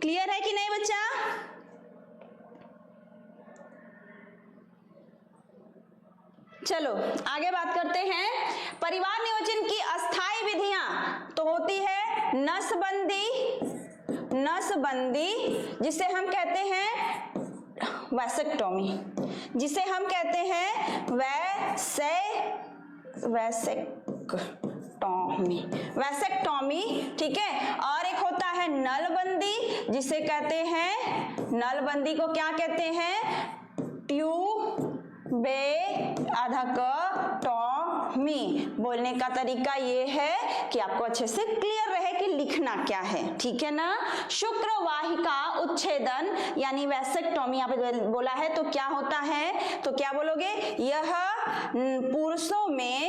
Speaker 1: क्लियर है कि नहीं बच्चा। चलो आगे बात करते हैं। परिवार नियोजन की अस्थायी विधियां तो होती है नसबंदी, जिसे हम कहते हैं वैसेक्टोमी, वैसेक्टोमी, ठीक है। और एक होता है नलबंदी, जिसे कहते हैं, नलबंदी को क्या कहते हैं, ट्यूबेक्टोमी। बोलने का तरीका ये है कि आपको अच्छे से क्लियर रहे कि लिखना क्या है, ठीक है ना। शुक्रवाहिका उच्छेदन यानी वैसेक्टोमी यहाँ पे बोला है तो क्या होता है, तो क्या बोलोगे, यह पुरुषों में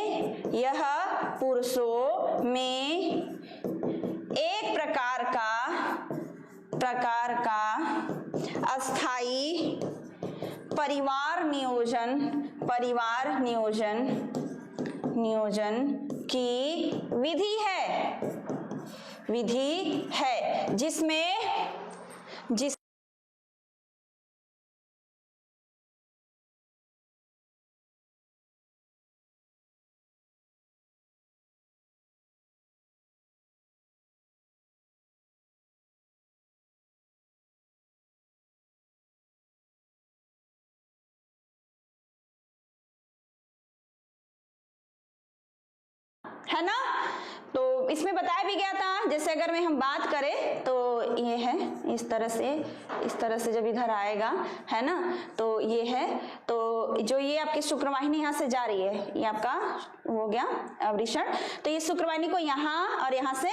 Speaker 1: एक प्रकार का अस्थाई परिवार नियोजन की विधि है जिसमें है ना। तो इसमें बताया भी गया था, जैसे अगर में हम बात करें तो ये है इस तरह से जब इधर आएगा, है ना, तो ये है, तो जो ये आपकी शुक्रवाहिनी यहाँ से जा रही है, ये आपका हो गया अवरिषण, तो ये शुक्रवाहिनी को यहाँ और यहाँ से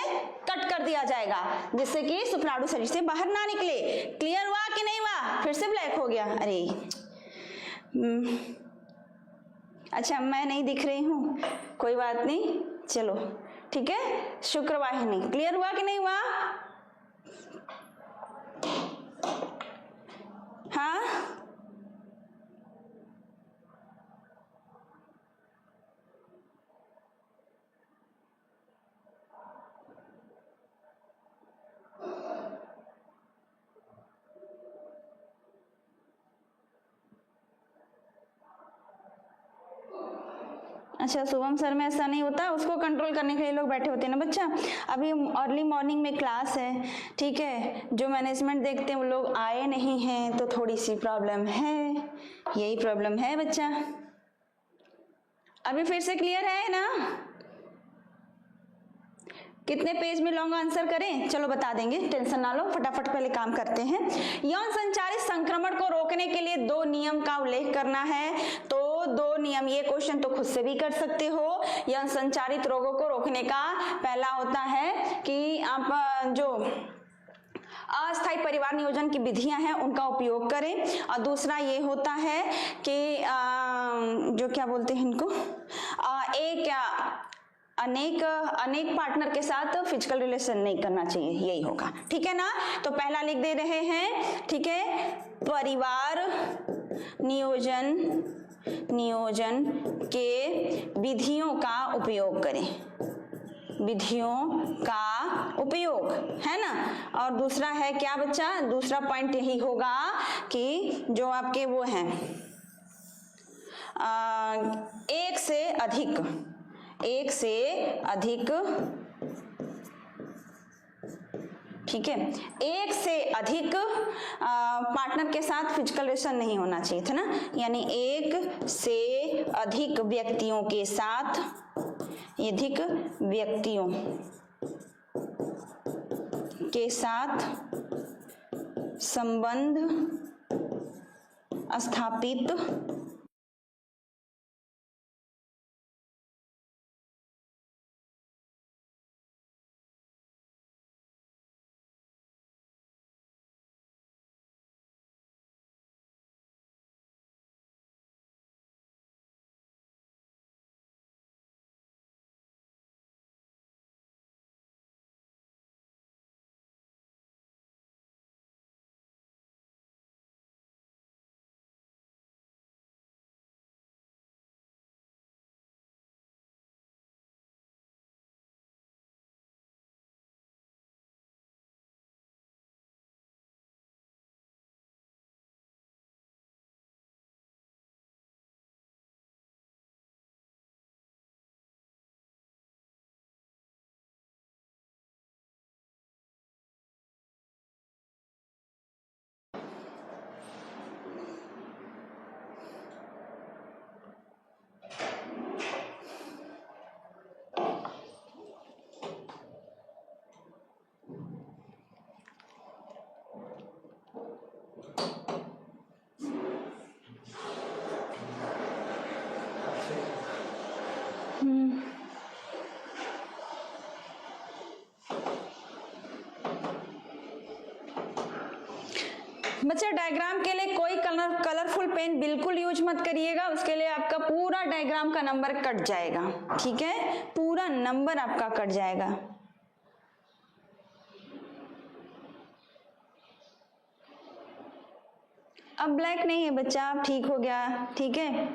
Speaker 1: कट कर दिया जाएगा जिससे कि शुक्राणु शरीर से बाहर ना निकले। क्लियर हुआ कि नहीं हुआ, फिर से ब्लैक हो गया, अरे अच्छा मैं नहीं दिख रही हूँ, कोई बात नहीं, चलो ठीक है। शुक्रवाहिनी क्लियर हुआ कि नहीं हुआ? हाँ अच्छा शुभम सर में ऐसा नहीं होता, उसको कंट्रोल करने के लिए लोग बैठे होते हैं ना बच्चा। अभी अर्ली मॉर्निंग में क्लास है, ठीक है, जो मैनेजमेंट देखते हैं वो लोग आए नहीं हैं, तो थोड़ी सी प्रॉब्लम है, यही प्रॉब्लम है बच्चा। अभी फिर से क्लियर है ना? कितने पेज में लॉन्ग आंसर करें? चलो बता देंगे, टेंशन ना लो, फटाफट पहले काम करते हैं। यौन संचारित संक्रमण को रोकने के लिए 2 नियम का उल्लेख करना है। तो 2 नियम, ये क्वेश्चन तो खुद से भी कर सकते हो। यौन संचारित रोगों को रोकने का पहला होता है कि आप जो अस्थायी परिवार नियोजन की विधियां हैं उनका उपयोग करें, और दूसरा ये होता है कि जो क्या बोलते हैं इनको, अनेक पार्टनर के साथ फिजिकल रिलेशन नहीं करना चाहिए, यही होगा, ठीक है ना। तो पहला लिख दे रहे हैं, ठीक है, परिवार नियोजन के विधियों का उपयोग करें, विधियों का उपयोग, है ना। और दूसरा है क्या बच्चा? दूसरा पॉइंट यही होगा कि जो आपके वो हैं एक से अधिक, ठीक है, एक से अधिक पार्टनर के साथ फिजिकल रिलेशन नहीं होना चाहिए था ना, यानी एक से अधिक व्यक्तियों के साथ, अधिक व्यक्तियों के साथ संबंध स्थापित बच्चा डायग्राम के लिए कोई कलरफुल पेन बिल्कुल यूज मत करिएगा, उसके लिए आपका पूरा डायग्राम का नंबर कट जाएगा, ठीक है, पूरा नंबर आपका कट जाएगा। अब ब्लैक नहीं है बच्चा, अब ठीक हो गया, ठीक है।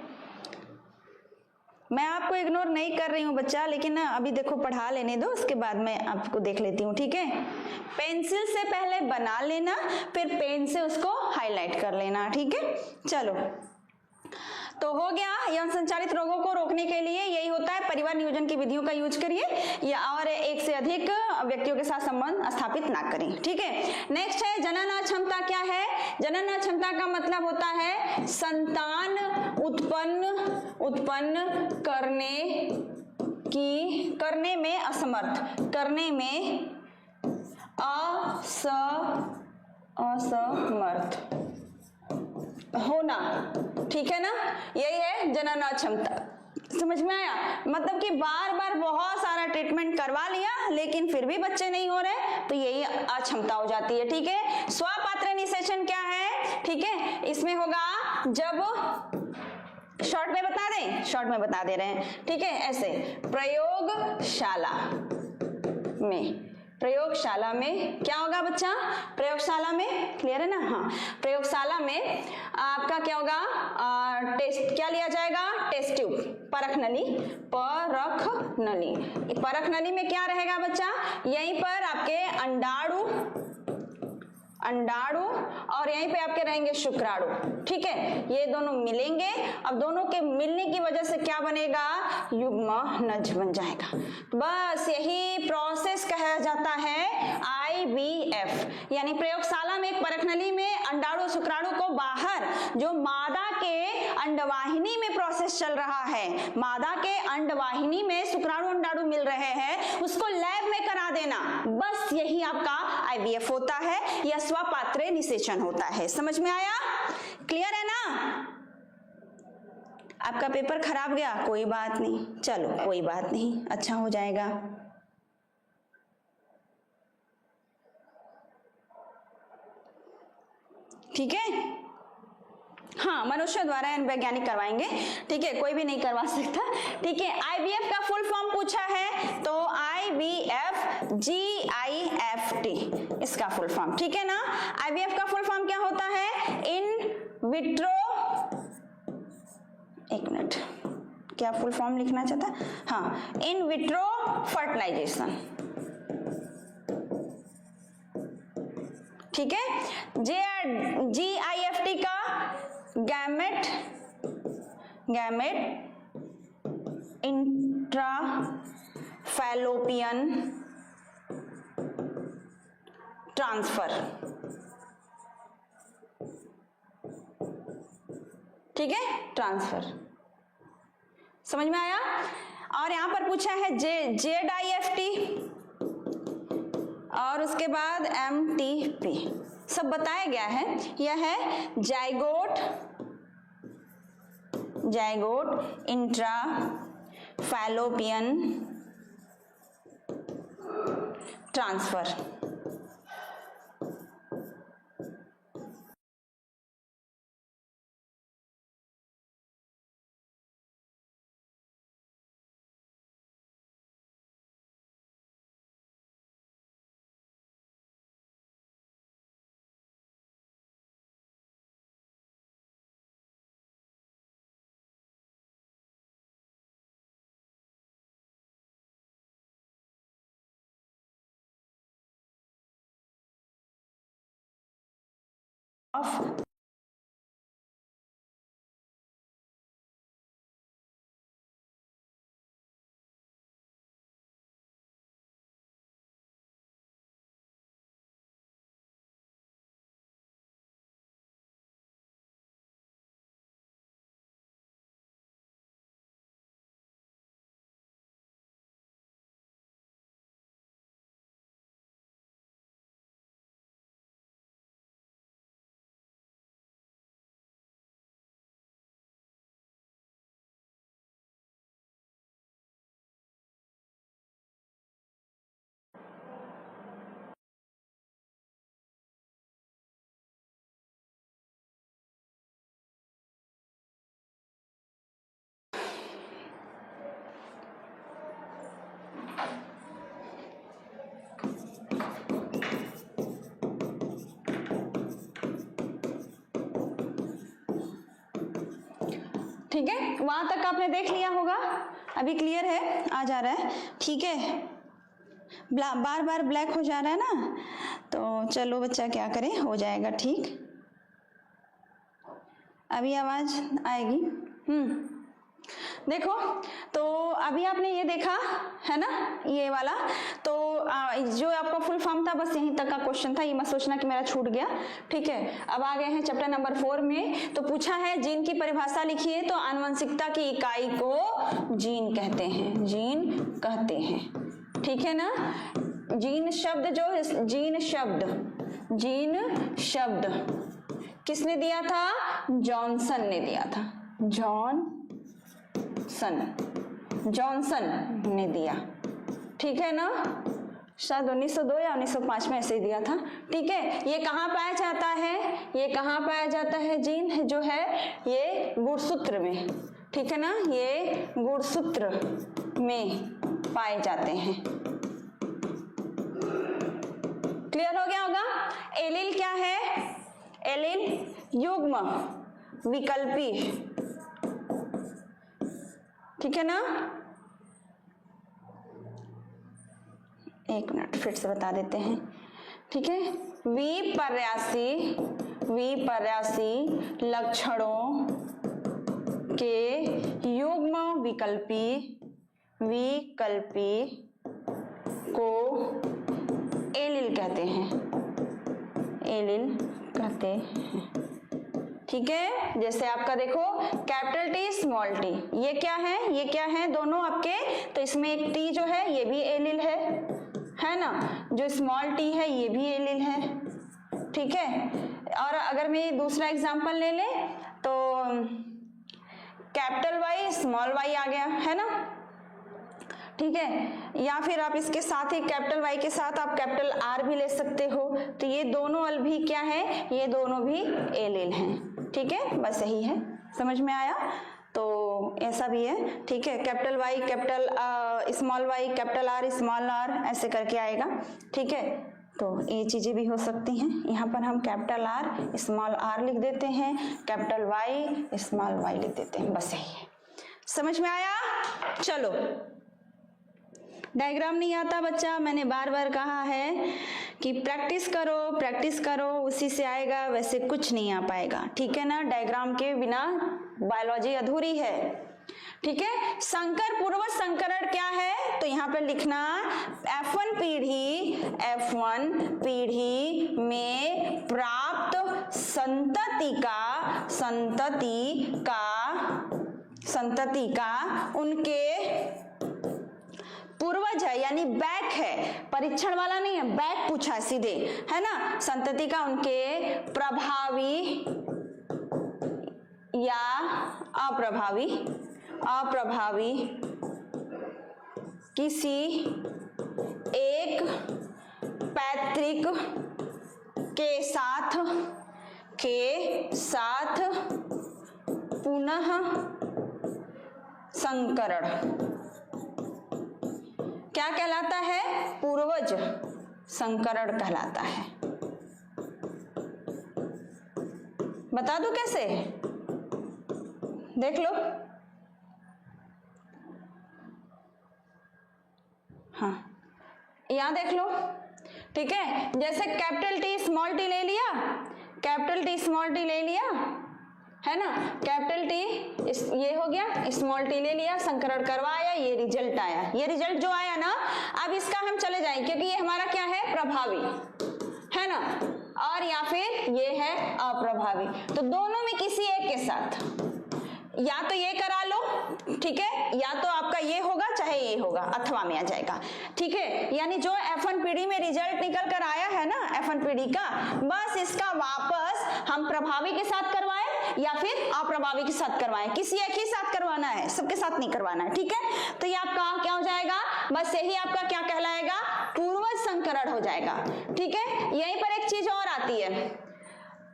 Speaker 1: मैं आपको इग्नोर नहीं कर रही हूँ बच्चा, लेकिन ना अभी देखो पढ़ा लेने दो, उसके बाद मैं आपको देख लेती हूँ, ठीक है। पेंसिल से पहले बना लेना, फिर पेन से उसको हाईलाइट कर लेना, ठीक है। चलो तो हो गया, यौन संचारित रोगों को रोकने के लिए यही होता है, परिवार नियोजन की विधियों का यूज करिए, या और एक से अधिक व्यक्तियों के साथ संबंध स्थापित ना करें, ठीक है। नेक्स्ट है जनन अक्षमता। क्या है जनन अक्षमता? का मतलब होता है संतान उत्पन्न करने में असमर्थ, करने में असमर्थ होना, ठीक है ना, यही है जनन अक्षमता। समझ में आया? मतलब कि बार बार बहुत सारा ट्रीटमेंट करवा लिया लेकिन फिर भी बच्चे नहीं हो रहे, तो यही अक्षमता हो जाती है, ठीक है। स्वपात्र निषेचन क्या है? ठीक है, इसमें होगा जब शॉर्ट में बता दें, शॉर्ट में बता दे रहे हैं, ठीक है। ऐसे प्रयोगशाला में, प्रयोगशाला में क्या होगा बच्चा, प्रयोगशाला में, क्लियर है ना, हाँ, प्रयोगशाला में आपका क्या होगा, टेस्ट क्या लिया जाएगा, टेस्ट ट्यूब, परख नली, परख नली, परख नली में क्या रहेगा बच्चा, यहीं पर आपके अंडाणु, अंडाणु और यहीं पे आपके रहेंगे शुक्राणु, ठीक है, ये दोनों मिलेंगे। अब दोनों के मिलने की वजह से क्या बनेगा, युग्मनज बन जाएगा। बस यही प्रोसेस कहा जाता है IVF, यानी प्रयोगशाला में एक परखनली में अंडाणु शुक्राणु को बाहर जो मादा के अंडवाहिनी में प्रोसेस चल रहा है, मादा के अंडवाहिनी में शुक्राणु अंडाणु मिल रहे हैं, उसको लैब में करा देना, बस यही आपका IVF होता है या स्वपात्रे निषेचन होता है। समझ में आया, क्लियर है ना। आपका पेपर खराब गया, कोई बात नहीं, चलो कोई बात नहीं, अच्छा हो जाएगा। ठीक है, हाँ, मनुष्य द्वारा वैज्ञानिक करवाएंगे, ठीक है, कोई भी नहीं करवा सकता, ठीक है। IVF का फुल फॉर्म पूछा है तो IVF GIFT इसका फुल फॉर्म, ठीक है ना। IVF का फुल फॉर्म क्या होता है, इन विट्रो, एक मिनट, क्या फुल फॉर्म लिखना चाहता है, हाँ, इन विट्रो फर्टिलाइजेशन, ठीक है। GIFT का gamete, gamete intra fallopian transfer, ठीक है, ट्रांसफर, समझ में आया। और यहां पर पूछा है ZIFT और उसके बाद MTP, सब बताया गया है। यह है zygote, zygote intra fallopian transfer, of ठीक है, वहां तक आपने देख लिया होगा, अभी क्लियर है, आ जा रहा है, ठीक है। बार बार ब्लैक हो जा रहा है ना, तो चलो बच्चा क्या करे, हो जाएगा ठीक, अभी आवाज आएगी। देखो, तो अभी आपने ये देखा है ना, ये वाला, तो जो आपका फुल फॉर्म था बस यहीं तक का क्वेश्चन था, ये मत सोचना कि मेरा छूट गया, ठीक है। अब आ गए हैं चैप्टर नंबर 4 में, तो पूछा है जीन की परिभाषा लिखिए, तो आनुवंशिकता की इकाई को जीन कहते हैं, जीन कहते हैं, ठीक है ना। जीन शब्द, जो जीन शब्द, जीन शब्द किसने दिया था, जॉनसन ने दिया था, जॉनसन ने दिया, ठीक है ना, शायद 1902 या 1905 में ऐसे ही दिया था, ठीक है। ये कहाँ पाया जाता है, ये कहाँ पाया जाता है जीन जो है, ये गुणसूत्र में, ठीक है ना, ये गुणसूत्र में पाए जाते हैं। क्लियर हो गया होगा। एलील क्या है? एलील युग्म विकल्पी, ठीक है ना। एक मिनट फिर से बता देते हैं, ठीक है। विपर्यासी लक्षणों के युग्म विकल्पी को एलील कहते हैं, एलील कहते हैं, ठीक है। जैसे आपका देखो कैपिटल टी स्मॉल टी, ये क्या है, ये क्या है दोनों आपके, तो इसमें एक टी जो है ये भी एलील है ना, जो स्मॉल टी है ये भी एलील है, ठीक है। और अगर मैं दूसरा एग्जांपल ले ले तो कैपिटल वाई स्मॉल वाई आ गया, है ना, ठीक है। या फिर आप इसके साथ ही कैपिटल वाई के साथ आप कैपिटल आर भी ले सकते हो, तो ये दोनों अल भी क्या है, ये दोनों भी एलील हैं, ठीक है। बस यही है, समझ में आया। तो ऐसा भी है, ठीक है। Capital Y capital small Y capital R small R ऐसे करके आएगा, ठीक है। तो ये चीजें भी हो सकती हैं। यहाँ पर हम कैपिटल आर स्मॉल आर लिख देते हैं, कैपिटल वाई स्मॉल वाई लिख देते हैं, बस यही है। समझ में आया? चलो, डायग्राम नहीं आता बच्चा, मैंने बार बार कहा है कि प्रैक्टिस करो, उसी से आएगा, वैसे कुछ नहीं आ पाएगा, ठीक है ना। डायग्राम के बिना बायोलॉजी अधूरी है, ठीक है। संकर पूर्वज संकरण क्या है, तो यहाँ पे लिखना F1 पीढ़ी में प्राप्त संतति का उनके पूर्वज है, यानी बैक है, परीक्षण वाला नहीं है, बैक पूछा है सीधे, है ना। संतति का उनके प्रभावी या अप्रभावी किसी एक पैतृक के साथ पुनः संकरण क्या कहलाता है? पूर्वज संकरण कहलाता है। बता दूं कैसे, देख लो। हाँ, यहां देख लो, ठीक है। जैसे कैपिटल टी स्मॉल टी ले लिया, कैपिटल टी स्मॉल टी ले लिया, है ना। कैपिटल टी ये हो गया, स्मॉल टी ले लिया, संकरण करवाया, ये रिजल्ट आया। ये रिजल्ट जो आया ना, अब इसका हम चले जाएंगे क्योंकि ये हमारा क्या है, प्रभावी, है ना, और या फिर ये है अप्रभावी। तो दोनों में किसी एक के साथ या तो ये करा लो, ठीक है, या तो आपका ये होगा चाहे ये होगा, अथवा में आ जाएगा, ठीक है। यानी जो F1 पीढ़ी में रिजल्ट निकल कर आया है ना F1 पीढ़ी का, बस इसका वापस हम प्रभावी के साथ करवाएं या फिर अप्रभावी के साथ करवाएं, किसी एक ही साथ करवाना है, सबके साथ नहीं करवाना है, ठीक है। तो ये आपका क्या हो जाएगा, बस यही आपका क्या कहलाएगा, पूर्वज संकरण हो जाएगा, ठीक है। यहीं पर एक चीज और आती है,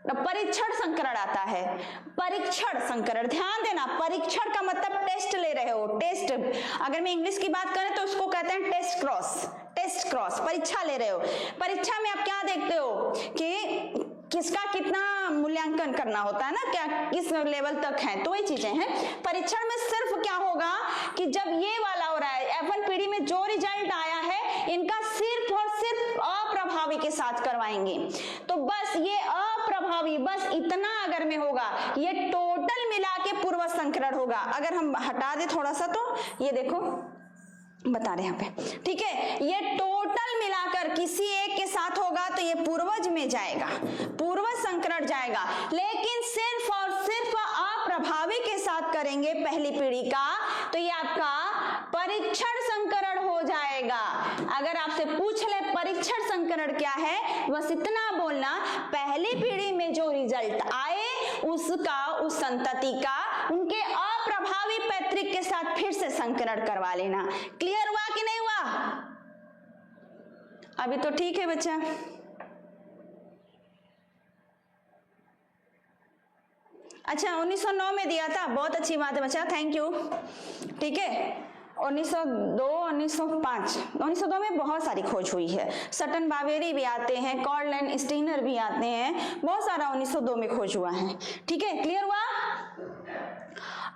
Speaker 1: परीक्षण संकरण आता है। परीक्षण संकरण, ध्यान देना, परीक्षण का मतलब टेस्ट ले रहे हो, टेस्ट। अगर मैं इंग्लिश की बात करें तो उसको कहते हैं टेस्ट क्रॉस, परीक्षा ले रहे हो। परीक्षा में आप क्या देखते हो कि किसका कितना मूल्यांकन करना होता है ना, क्या किस लेवल तक है, तो ये चीजें हैं। परीक्षण में सिर्फ क्या होगा कि जब ये वाला हो रहा है, F1 पीढ़ी में जो रिजल्ट आया है, इनका सिर्फ और सिर्फ अप्रभावी के साथ करवाएंगे। तो बस ये अप्रभावी, बस इतना अगर में होगा, ये टोटल मिला के पूर्व संकरण होगा। अगर हम हटा दे थोड़ा सा, तो ये देखो बता रहे यहाँ पे, ठीक है। ये टोटल मिलाकर किसी एक के साथ होगा तो ये पूर्वज में जाएगा, पूर्वज संकरण जाएगा। लेकिन सिर्फ और सिर्फ अप्रभावी के साथ करेंगे पहली पीढ़ी का, तो ये आपका परीक्षण संकरण हो जाएगा। अगर आपसे पूछ ले परीक्षण संकरण क्या है, बस इतना बोलना, पहली पीढ़ी में जो रिजल्ट आए उसका, उस संतति का, उनके अप्रभावी पैतृक के साथ फिर से संकरण करवा लेना। क्लियर हुआ कि नहीं हुआ? अभी तो ठीक है बच्चा। अच्छा 1909 में दिया था, बहुत अच्छी बात है बच्चा, थैंक यू। ठीक है 1902, 1905, 1902 में बहुत सारी खोज हुई है, सटन बावेरी भी आते हैं, कॉर्ल एंड स्टीनर भी आते हैं, बहुत सारा 1902 में खोज हुआ है। ठीक है, क्लियर हुआ।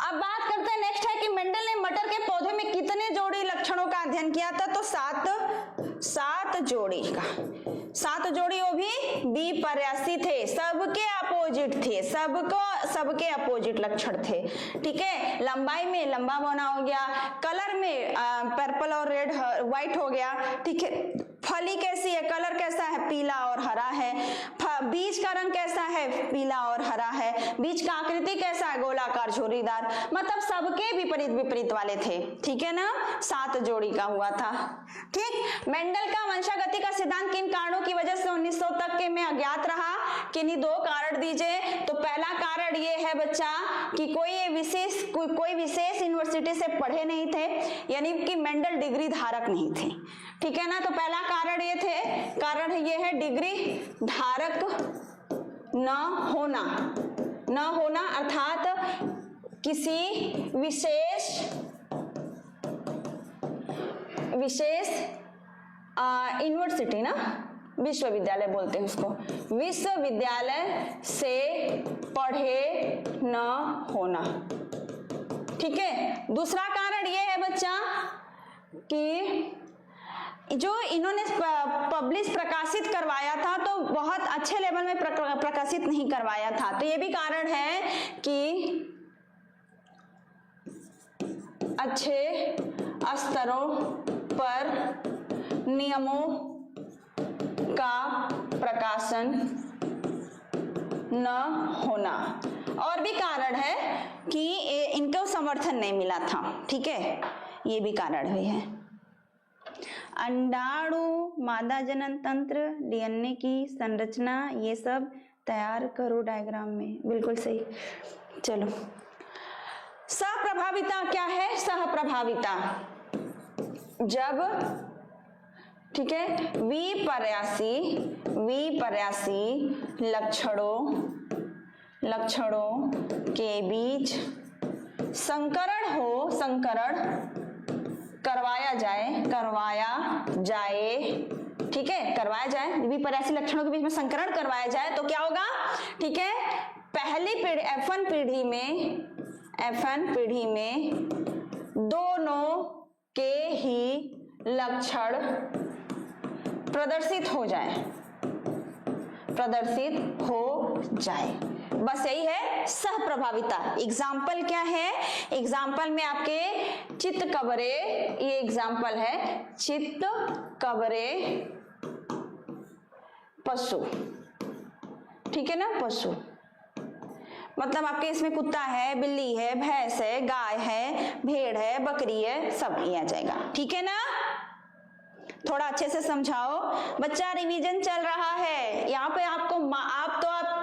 Speaker 1: अब बात करते हैं, नेक्स्ट है कि मेंडल ने मटर के पौधे में कितने जोड़ी लक्षणों का अध्ययन किया था, तो सात जोड़ी का, 7 जोड़ी, वो भी विपर्यासी थे, सबके अपोजिट थे, सबके अपोजिट लक्षण थे। ठीक है, लंबाई में लंबा बौना हो गया, कलर में पर्पल और रेड व्हाइट हो गया। ठीक है, फली कैसी है, कलर कैसा है, पीला और हरा है, बीज का रंग कैसा है, पीला और हरा है, बीज का आकृति कैसा है, गोलाकार झुर्रीदार, मतलब सबके विपरीत वाले थे। ठीक है ना, 7 जोड़ी का हुआ था। ठीक, मेंडल का वंशागति का सिद्धांत किन कारणों की वजह से 1900 तक के में अज्ञात रहा, किन्हीं 2 कारण दीजिए। तो पहला कारण ये है बच्चा कि कोई विशेष यूनिवर्सिटी से पढ़े नहीं थे, यानी कि मेंडल डिग्री धारक नहीं थे। ठीक है ना, तो पहला कारण ये है डिग्री धारक न होना, अर्थात किसी विशेष यूनिवर्सिटी ना, विश्वविद्यालय बोलते हैं उसको, विश्वविद्यालय से पढ़े न होना। ठीक है, दूसरा कारण ये है बच्चा कि जो इन्होंने प्रकाशित करवाया था तो बहुत अच्छे लेवल में प्रकाशित नहीं करवाया था, तो ये भी कारण है कि अच्छे स्तरों पर नियमों का प्रकाशन न होना, और भी कारण है कि इनको समर्थन नहीं मिला था। ठीक है, ये भी कारण भी है। अंडाणु, मादा जनन तंत्र, डीएनए की संरचना, ये सब तैयार करो डायग्राम में, बिल्कुल सही। चलो, सहप्रभाविता क्या है, सहप्रभाविता जब, ठीक है, विपर्यासी लक्षणों के बीच संकरण करवाया जाए, ठीक है, करवाया जाए, विपर्यासी लक्षणों के बीच में संकरण करवाया जाए तो क्या होगा। ठीक है, पहली पीढ़ी F1 पीढ़ी में दोनों के ही लक्षण प्रदर्शित हो जाए, बस यही है सहप्रभाविता। एग्जाम्पल क्या है, एग्जाम्पल में आपके चित्त कवरे, ये एग्जाम्पल है, चित्त कवरे पशु। ठीक है ना, पशु मतलब आपके इसमें कुत्ता है, बिल्ली है, भैंस है, गाय है, भेड़ है, बकरी है, सब ये आ जाएगा। ठीक है ना, थोड़ा अच्छे से समझाओ बच्चा, रिवीजन चल रहा है यहाँ पे। आप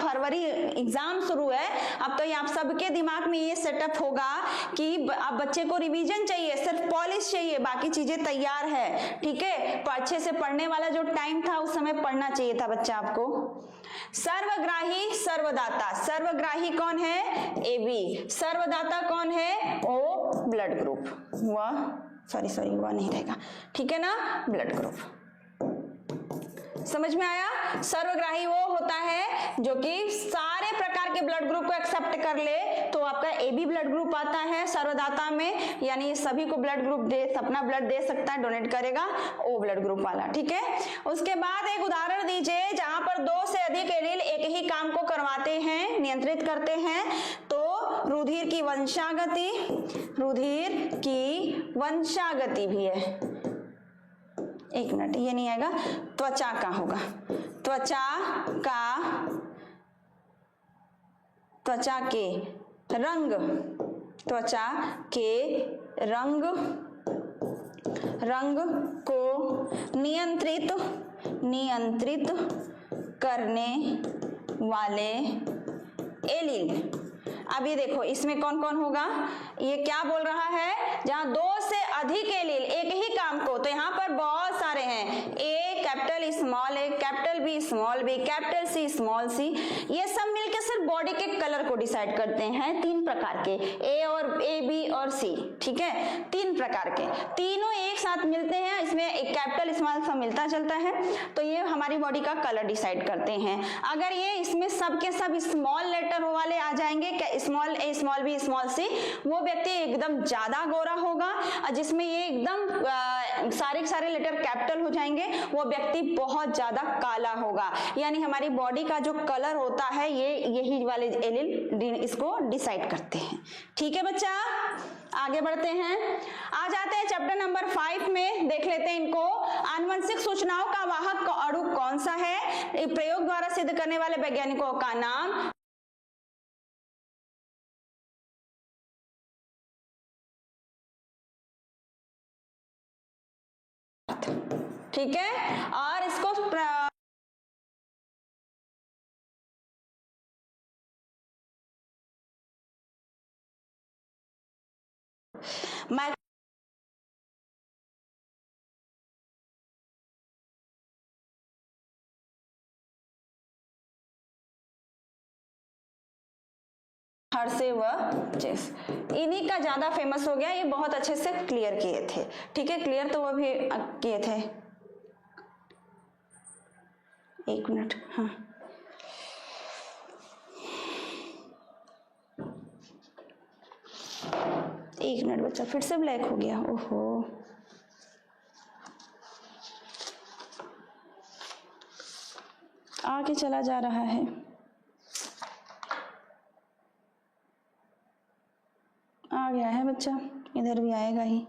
Speaker 1: फरवरी एग्जाम शुरू है, अब तो आप सबके दिमाग में ये सेटअप होगा कि अब बच्चे को रिवीजन चाहिए, सिर्फ पॉलिश चाहिए, बाकी चीजें तैयार है। ठीक है, अच्छे से पढ़ने वाला जो टाइम था उस समय पढ़ना चाहिए था बच्चा आपको। सर्वग्राही सर्वदाता, सर्वग्राही कौन है, AB, सर्वदाता कौन है, O ब्लड ग्रुप, वह नहीं रहेगा। ठीक है ना, ब्लड ग्रुप, समझ में आया। सर्वग्राही वो होता है जो कि सारे प्रकार के ब्लड ग्रुप को एक्सेप्ट कर ले, तो आपका AB ब्लड ग्रुप आता है सर्वदाता में, यानी सभी को ब्लड ग्रुप अपना ब्लड दे सकता है, डोनेट करेगा, O ब्लड ग्रुप वाला। ठीक है, उसके बाद एक उदाहरण दीजिए जहां पर 2 से अधिक एलील एक ही काम को करवाते हैं, नियंत्रित करते हैं, तो रुधिर की वंशागति भी है। एक मिनट, ये नहीं आएगा, त्वचा का होगा, त्वचा के रंग को नियंत्रित करने वाले एलील। अभी देखो इसमें कौन कौन होगा, ये क्या बोल रहा है, जहां 2 से अधिक एलील एक ही काम को, तो यहाँ पर बहुत सारे हैं, 1 capital small A, capital B small B, capital C small C, ये सब मिलकर सिर्फ बॉडी के कलर को डिसाइड करते हैं। 3 प्रकार के, ए और ए, बी और सी, ठीक है, 3 प्रकार के, तीनों एक साथ मिलते हैं, इसमें एक कैपिटल स्मॉल सब मिलता चलता है, तो ये हमारी बॉडी का कलर डिसाइड करते हैं। अगर ये इसमें सब के सब स्मॉल लेटर वाले आ जाएंगे, स्मॉल ए स्मॉल बी स्मॉल सी, वो व्यक्ति एकदम ज्यादा गोरा होगा, और जिसमें ये एकदम सारे के सारे लेटर कैपिटल हो जाएंगे, वो व्यक्ति बहुत ज्यादा काला होगा। यानी हमारी बॉडी का जो कलर होता है ये यही वाले एलील इसको डिसाइड करते हैं। ठीक है बच्चा, आगे बढ़ते हैं, आ जाते हैं चैप्टर नंबर 5 में, देख लेते हैं इनको। आनुवंशिक सूचनाओं का वाहक अणु कौन सा है, प्रयोग द्वारा सिद्ध करने वाले वैज्ञानिकों का नाम। ठीक है, और इसको हर्षे व चेस, इन्हीं का ज्यादा फेमस हो गया, ये बहुत अच्छे से क्लियर किए थे। ठीक है, क्लियर तो वो भी किए थे। 1 मिनट, हाँ, एक मिनट बच्चा, फिर से ब्लैक हो गया, ओहो, आगे चला जा रहा है। आ गया है बच्चा, इधर भी आएगा ही।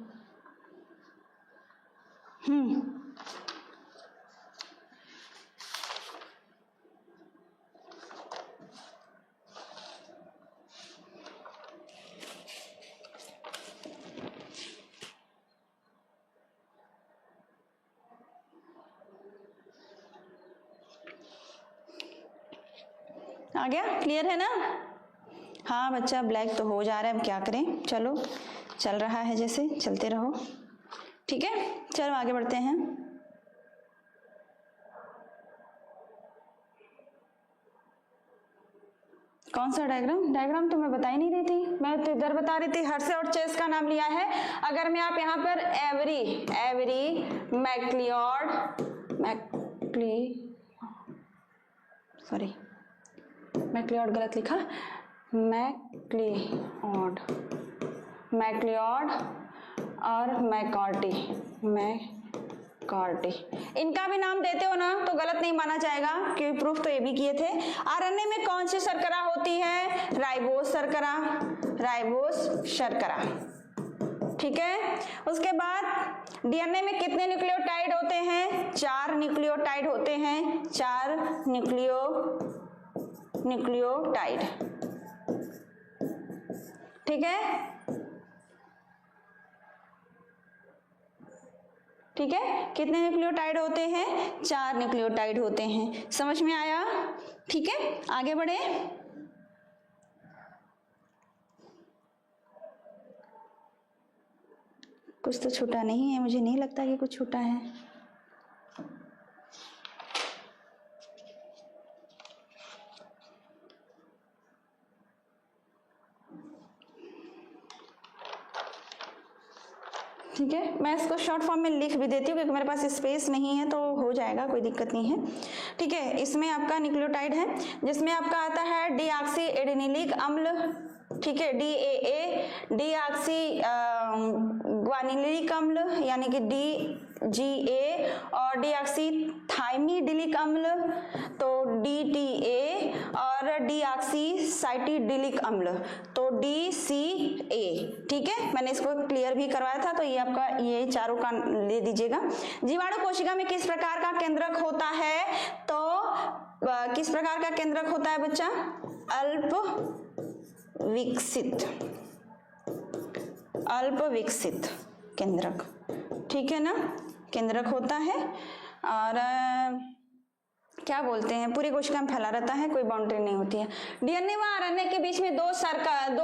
Speaker 1: आ गया, क्लियर है ना? हाँ बच्चा, ब्लैक तो हो जा रहा है, अब क्या करें, चलो चल रहा है जैसे, चलते रहो। ठीक है, चलो आगे बढ़ते हैं। कौन सा डायग्राम? डायग्राम तो मैं बता ही नहीं रही थी, मैं तो इधर बता रही थी। हर्षे और चेस का नाम लिया है। अगर मैं आप यहाँ पर एवरी मैक्लियोड गलत लिखा, मैक्लियोड और मैककार्टी, इनका भी नाम देते हो ना तो गलत नहीं माना जाएगा, क्योंकि प्रूफ तो ये भी किए थे। आरएनए में कौन सी शर्करा होती है? राइबोस शर्करा। ठीक है, उसके बाद डीएनए में कितने न्यूक्लियोटाइड होते हैं? 4 न्यूक्लियोटाइड होते हैं, 4 न्यूक्लियोटाइड। ठीक है, ठीक है, कितने न्यूक्लियोटाइड होते हैं? 4 न्यूक्लियोटाइड होते हैं। समझ में आया? ठीक है, आगे बढ़े। कुछ तो छूटा नहीं है, मुझे नहीं लगता कि कुछ छूटा है। ठीक है, मैं इसको शॉर्ट फॉर्म में लिख भी देती हूँ क्योंकि मेरे पास स्पेस नहीं है, तो हो जाएगा, कोई दिक्कत नहीं है। ठीक है, इसमें आपका न्यूक्लियोटाइड है जिसमें आपका आता है डीऑक्सी एडेनिलिक अम्ल, ठीक है, DAA, डीऑक्सी ग्वानिलिक अम्ल यानी कि DGA, और डीऑक्सी थाइमिडिलिक अम्ल तो DTA, और डीऑक्सी साइटिडिलिक अम्ल तो DCA। ठीक है, मैंने इसको क्लियर भी करवाया था, तो ये आपका ये चारों का ले दीजिएगा। जीवाणु कोशिका में किस प्रकार का केंद्रक होता है? तो किस प्रकार का केंद्रक होता है बच्चा? अल्प विकसित केंद्रक। ठीक है ना, केंद्रक होता है। और क्या बोलते हैं, पूरी कोशिका में फैला रहता है, कोई बाउंड्री नहीं होती है। डीएनए व आरएनए के बीच में दो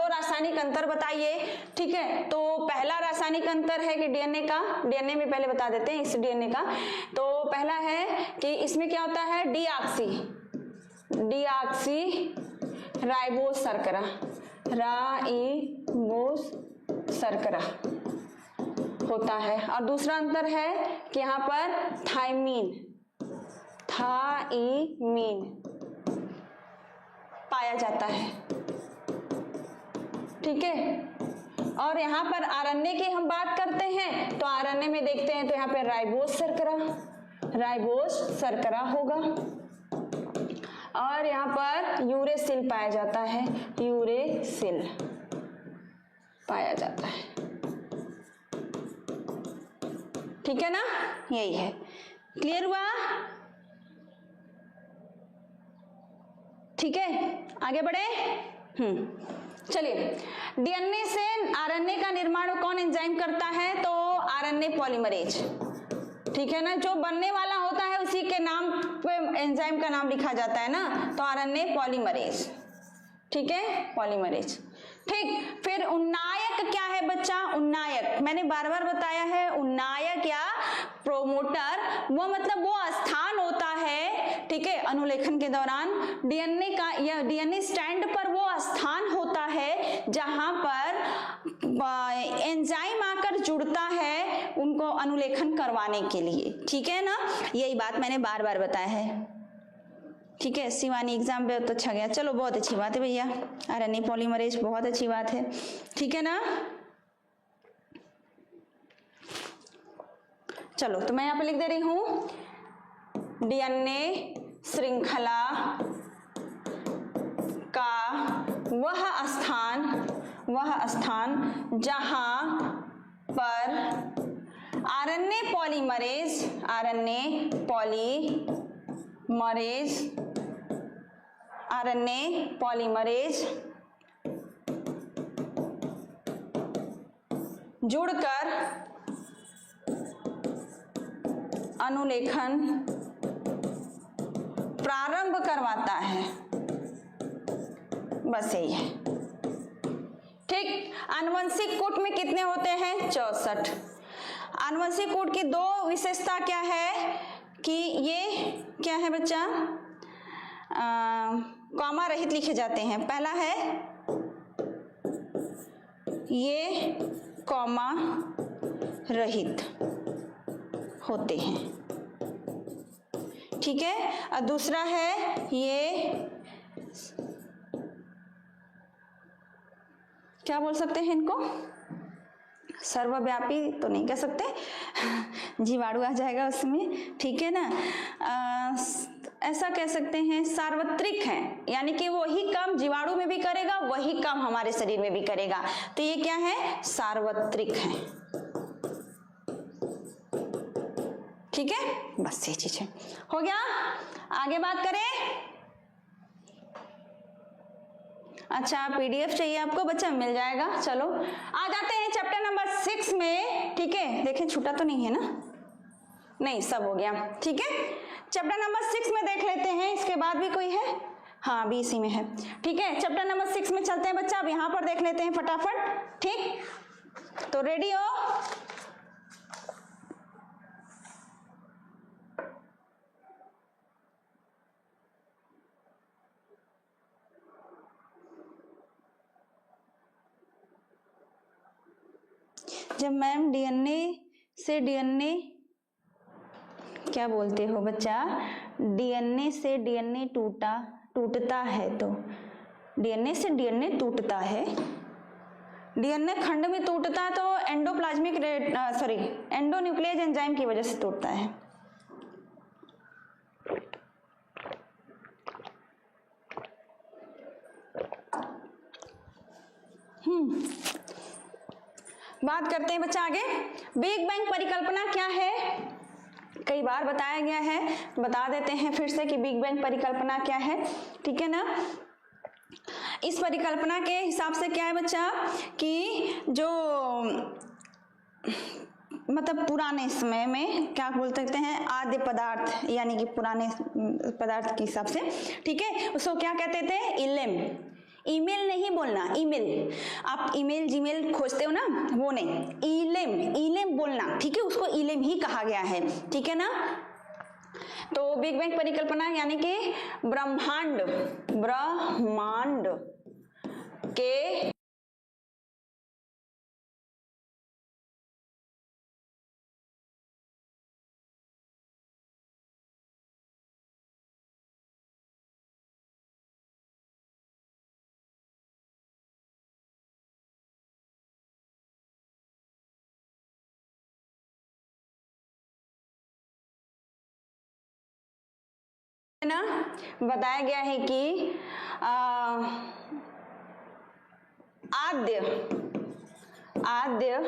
Speaker 1: रासायनिक अंतर बताइए। ठीक है, तो पहला रासायनिक अंतर है कि डीएनए में पहले बता देते हैं इस डीएनए का। तो पहला है कि इसमें क्या होता है, डीऑक्सी राइबोस शर्करा, राइबोस शर्करा होता है। और दूसरा अंतर है कि यहाँ पर थाइमीन पाया जाता है। ठीक है, और यहाँ पर आरएनए की हम बात करते हैं तो आरएनए में देखते हैं तो यहाँ पे राइबोस शर्करा होगा, और यहाँ पर यूरेसिल पाया जाता है, यूरेसिल पाया जाता है। ठीक है ना, यही है। क्लियर हुआ? ठीक है, आगे बढ़े। चलिए, डीएनए से आरएनए का निर्माण कौन एंजाइम करता है, तो आरएनए पॉलीमरेज। ठीक है ना, जो बनने वाला होता है उसी के नाम पे एंजाइम का नाम लिखा जाता है ना, तो आरएनए पॉलीमरेज। ठीक है, पॉलीमरेज। ठीक, फिर उन्नायक क्या है बच्चा, उन्नायक मैंने बार बार बताया है, उन्नायक या प्रोमोटर वो मतलब वो स्थान होता है, ठीक है, अनुलेखन के दौरान डीएनए का या डीएनए स्टैंड पर वो स्थान होता है जहां पर एंजाइम आकर जुड़ता है उनको अनुलेखन करवाने के लिए। ठीक है ना, यही बात मैंने बार बार बताया है। ठीक है, शिवानी एग्जाम में तो अच्छा गया, चलो बहुत अच्छी बात है भैया, आरएनए पॉलीमरेज बहुत अच्छी बात है। ठीक है ना, चलो तो मैं यहाँ पे लिख दे रही हूं, डीएनए श्रृंखला का वह स्थान जहां पर आरएनए पॉलीमरेज जुड़कर अनुलेखन प्रारंभ करवाता है, बस यही है। ठीक, आनुवंशिक कूट में कितने होते हैं, 64। आनुवंशिक कूट की दो विशेषता क्या है कि ये क्या है बच्चा, कॉमा रहित लिखे जाते हैं। पहला है ये कॉमा रहित होते हैं, ठीक है, और दूसरा है ये क्या बोल सकते हैं इनको, सर्वव्यापी तो नहीं कह सकते, जीवाणु आ जाएगा उसमें। ठीक है ना, ऐसा कह सकते हैं सार्वत्रिक है, यानी कि वही काम जीवाणु में भी करेगा वही काम हमारे शरीर में भी करेगा, तो ये क्या है, सार्वत्रिक है। ठीक है, बस ये चीज है, हो गया। आगे बात करें। अच्छा, पीडीएफ चाहिए आपको बच्चा, मिल जाएगा। चलो आ जाते हैं चैप्टर नंबर 6 में। ठीक है, देखें छूटा तो नहीं है ना, नहीं सब हो गया। ठीक है, चैप्टर नंबर 6 में देख लेते हैं, इसके बाद भी कोई है, हाँ भी इसी में है। ठीक है, चैप्टर नंबर 6 में चलते हैं बच्चा, अब यहाँ पर देख लेते हैं फटाफट। ठीक, तो रेडी हो, जब मैम डीएनए से डीएनए क्या बोलते हो बच्चा, डीएनए से डीएनए टूटता है, तो डीएनए से डीएनए टूटता है, डीएनए खंड में टूटता है तो एंडोन्यूक्लियस एंजाइम की वजह से टूटता है। बात करते हैं बच्चा आगे, बिग बैंग परिकल्पना क्या है, कई बार बताया गया है, बता देते हैं फिर से कि बिग बैंग परिकल्पना क्या है। ठीक है ना, इस परिकल्पना के हिसाब से क्या है बच्चा कि जो मतलब पुराने समय में क्या बोल सकते हैं, आद्य पदार्थ यानी कि पुराने पदार्थ के हिसाब से, ठीक है, उसको क्या कहते थे, इलेम। ईमेल नहीं बोलना, ईमेल, आप ईमेल जीमेल खोजते हो ना, वो नहीं, इलेम, इलेम बोलना, ठीक है, उसको इलेम ही कहा गया है, ठीक है ना। तो बिग बैंग परिकल्पना यानी कि ब्रह्मांड, ब्रह्मांड के ना बताया गया है कि आद्य, आद्य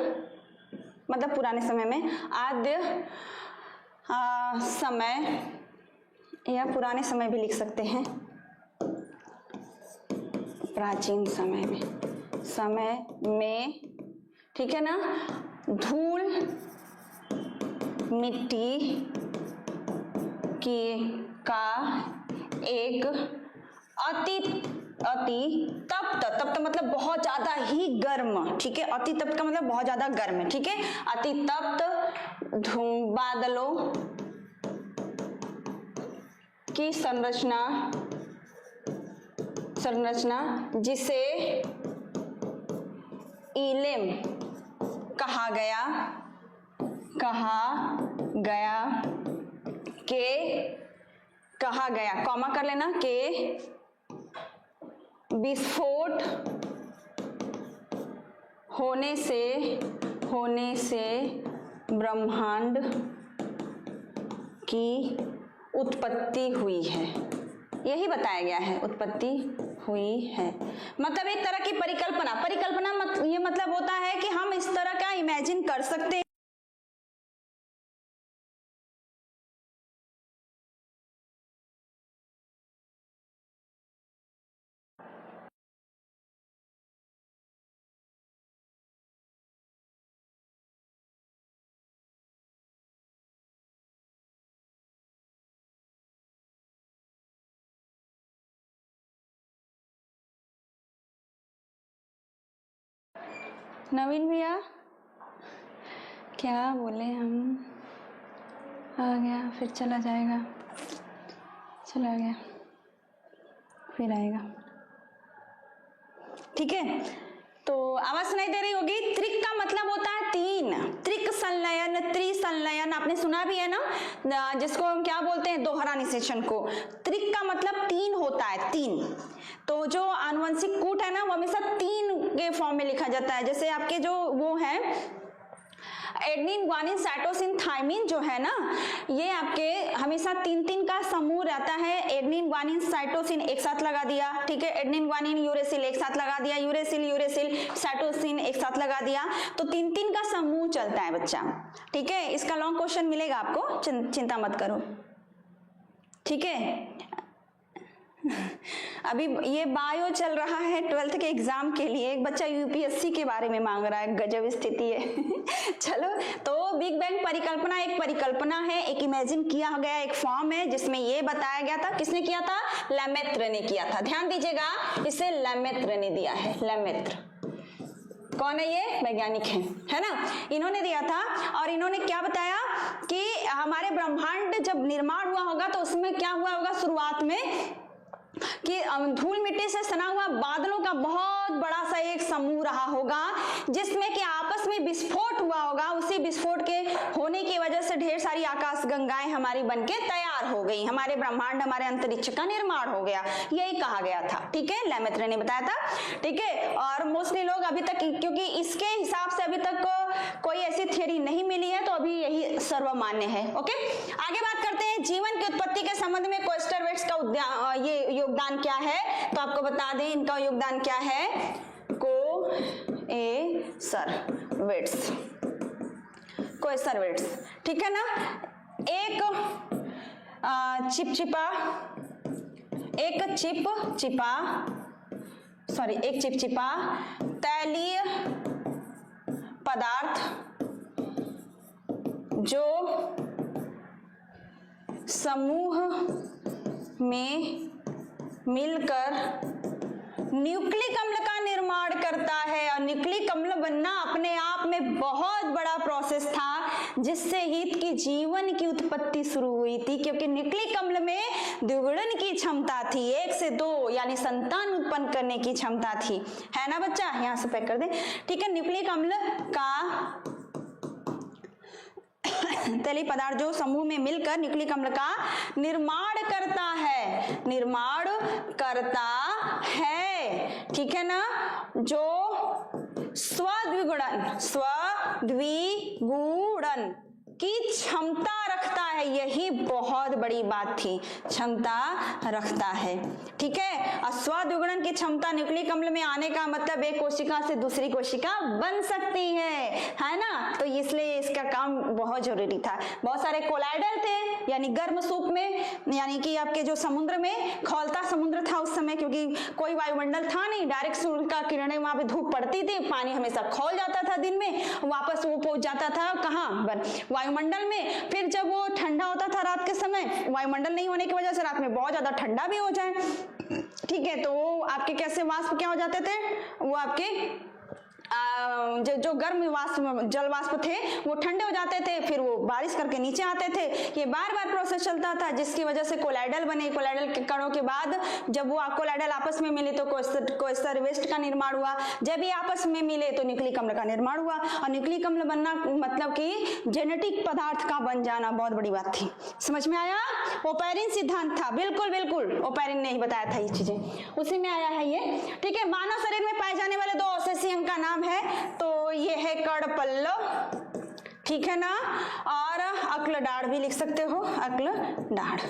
Speaker 1: मतलब पुराने समय में, आद्य समय या पुराने समय भी लिख सकते हैं, प्राचीन समय में, समय में, ठीक है ना, धूल मिट्टी की का एक अति तप्त, तप्त मतलब बहुत ज्यादा ही गर्म, ठीक है, अति तप्त का मतलब बहुत ज्यादा गर्म है, ठीक है, अति तप्त बादलों की संरचना, जिसे इलेम कहा गया कॉमा कर लेना, के विस्फोट होने से ब्रह्मांड की उत्पत्ति हुई है, यही बताया गया है, उत्पत्ति हुई है। मतलब एक तरह की परिकल्पना ये मतलब होता है कि हम इस तरह का इमेजिन कर सकते हैं। नवीन भैया क्या बोले हम, आ गया फिर चला जाएगा, चला गया फिर आएगा, ठीक है। तो आवाज सुनाई दे रही होगी। त्रिक का मतलब होता है तीन, त्रिक संलयन, त्रिसंलयन आपने सुना भी है ना, जिसको हम क्या बोलते हैं, दोहरा निषेचन को। त्रिक का मतलब तीन होता है, तीन। तो जो आनुवंशिक कूट है ना वो हमेशा तीन के फॉर्म में लिखा जाता है। जैसे आपके जो वो है एडेनिन, ग्वानिन, साइटोसिन, थायमिन जो है ना, ये आपके हमेशा तीन तीन का समूह रहता है। एडेनिन, ग्वानिन, साइटोसिन एक साथ लगा दिया, ठीक है, एडेनिन, ग्वानिन, यूरेसिल एक साथ लगा दिया, यूरेसिल, साइटोसिन एक साथ लगा दिया, तो तीन तीन का समूह चलता है बच्चा, ठीक है। इसका लॉन्ग क्वेश्चन मिलेगा आपको, चिंता मत करो, ठीक है। अभी ये बायो चल रहा है 12th के एग्जाम के लिए, एक बच्चा यूपीएससी के बारे में मांग रहा है, गजब स्थिति है। चलो, तो बिग बैंग परिकल्पना एक परिकल्पना है, एक इमेजिन किया गया एक फॉर्म है जिसमें ये बताया गया था। किसने किया था? लेमेत्र ने किया था। ध्यान दीजिएगा, इसे लेमेत्र ने दिया है। लेमेत्र कौन है? ये वैज्ञानिक है ना, इन्होंने दिया था। और इन्होंने क्या बताया कि हमारे ब्रह्मांड जब निर्माण हुआ होगा तो उसमें क्या हुआ होगा शुरुआत में कि धूल मिट्टी से सना हुआ बादलों का बहुत बड़ा सा एक समूह रहा होगा, जिसमें कि आपस में विस्फोट हुआ होगा। उसी विस्फोट के होने की वजह से ढेर सारी आकाश गंगाएं हमारी बनके तैयार हो गई, हमारे ब्रह्मांड, हमारे अंतरिक्ष का निर्माण हो गया, यही कहा गया था, ठीक है। लेमेत्र ने बताया था, ठीक है। और मोस्टली लोग अभी तक, क्योंकि इसके हिसाब से अभी तक कोई ऐसी थियरी नहीं मिली है, तो अभी यही सर्वमान्य है। ओके, आगे बात करते हैं जीवन की उत्पत्ति के संबंध में कोएस्टरवेट्स का ये योगदान क्या है, तो आपको बता दें इनका योगदान क्या है। कोएस्टरवेट्स, ठीक है ना। एक चिपचिपा तैलीय पदार्थ जो समूह में मिलकर न्यूक्लिक अम्ल का निर्माण करता है। और न्यूक्लिक अम्ल बनना अपने आप में बहुत बड़ा प्रोसेस था, जिससे हित की जीवन की उत्पत्ति शुरू हुई थी, क्योंकि न्यूक्लिक अम्ल में द्विगुणन की क्षमता थी, 1 से 2 यानी संतान उत्पन्न करने की क्षमता थी, है ना बच्चा। यहां से पैक कर दे, ठीक है। न्यूक्लिक अम्ल का तैलीय पदार्थ जो समूह में मिलकर न्यूक्लिक अम्ल का निर्माण करता है, निर्माण करता है, ठीक है ना, जो स्वद्विगुणन की क्षमता रखता है। यही बहुत बड़ी बात थी, क्षमता रखता है, ठीक है। और स्वद्विगुणन की क्षमता न्यूक्लिक अम्ल में आने का मतलब एक कोशिका से दूसरी कोशिका बन सकती है ना। तो इसलिए इसका काम बहुत जरूरी था। बहुत सारे कोलाइडल थे, यानी गर्म सूप में, यानी कि आपके जो समुद्र में, खौलता समुद्र था उस समय, क्योंकि कोई वायुमंडल था नहीं, डायरेक्ट सूर्य का किरणें वहां पे धूप पड़ती थी, पानी हमेशा खौल जाता था दिन में, वापस वो पहुंच जाता था कहाँ, वायुमंडल में। फिर जब वो ठंडा होता था रात के समय, वायुमंडल नहीं होने की वजह से रात में बहुत ज्यादा ठंडा भी हो जाए, ठीक है, तो वो आपके कैसे वाष्प क्या हो जाते थे, वो आपके जो गर्म वाष्प, जल वाष्प थे वो ठंडे हो जाते थे, फिर वो बारिश करके नीचे आते थे। ये बार बार प्रोसेस चलता था, जिसकी वजह से कोलाइडल बने। कोलाइडल के कणों के बाद जब वो कोलाइडल आपस में मिले तो कोएस्टर वेस्ट का निर्माण हुआ। जब ये आपस में मिले तो न्यूक्लिक अम्ल का निर्माण हुआ। और न्यूक्लिक अम्ल बनना मतलब कि जेनेटिक पदार्थ का बन जाना बहुत बड़ी बात थी। समझ में आया? ओपैरिन सिद्धांत था, बिल्कुल बिल्कुल, ओपैरिन ने ही बताया था ये चीजें, उसी में आया है ये, ठीक है। मानव शरीर में पाए जाने वाले 2 अवशेषीय अंग का नाम है, तो ये है कण पल्लव, ठीक है ना, और अक्ल डाढ़ भी लिख सकते हो, अक्ल डाढ़,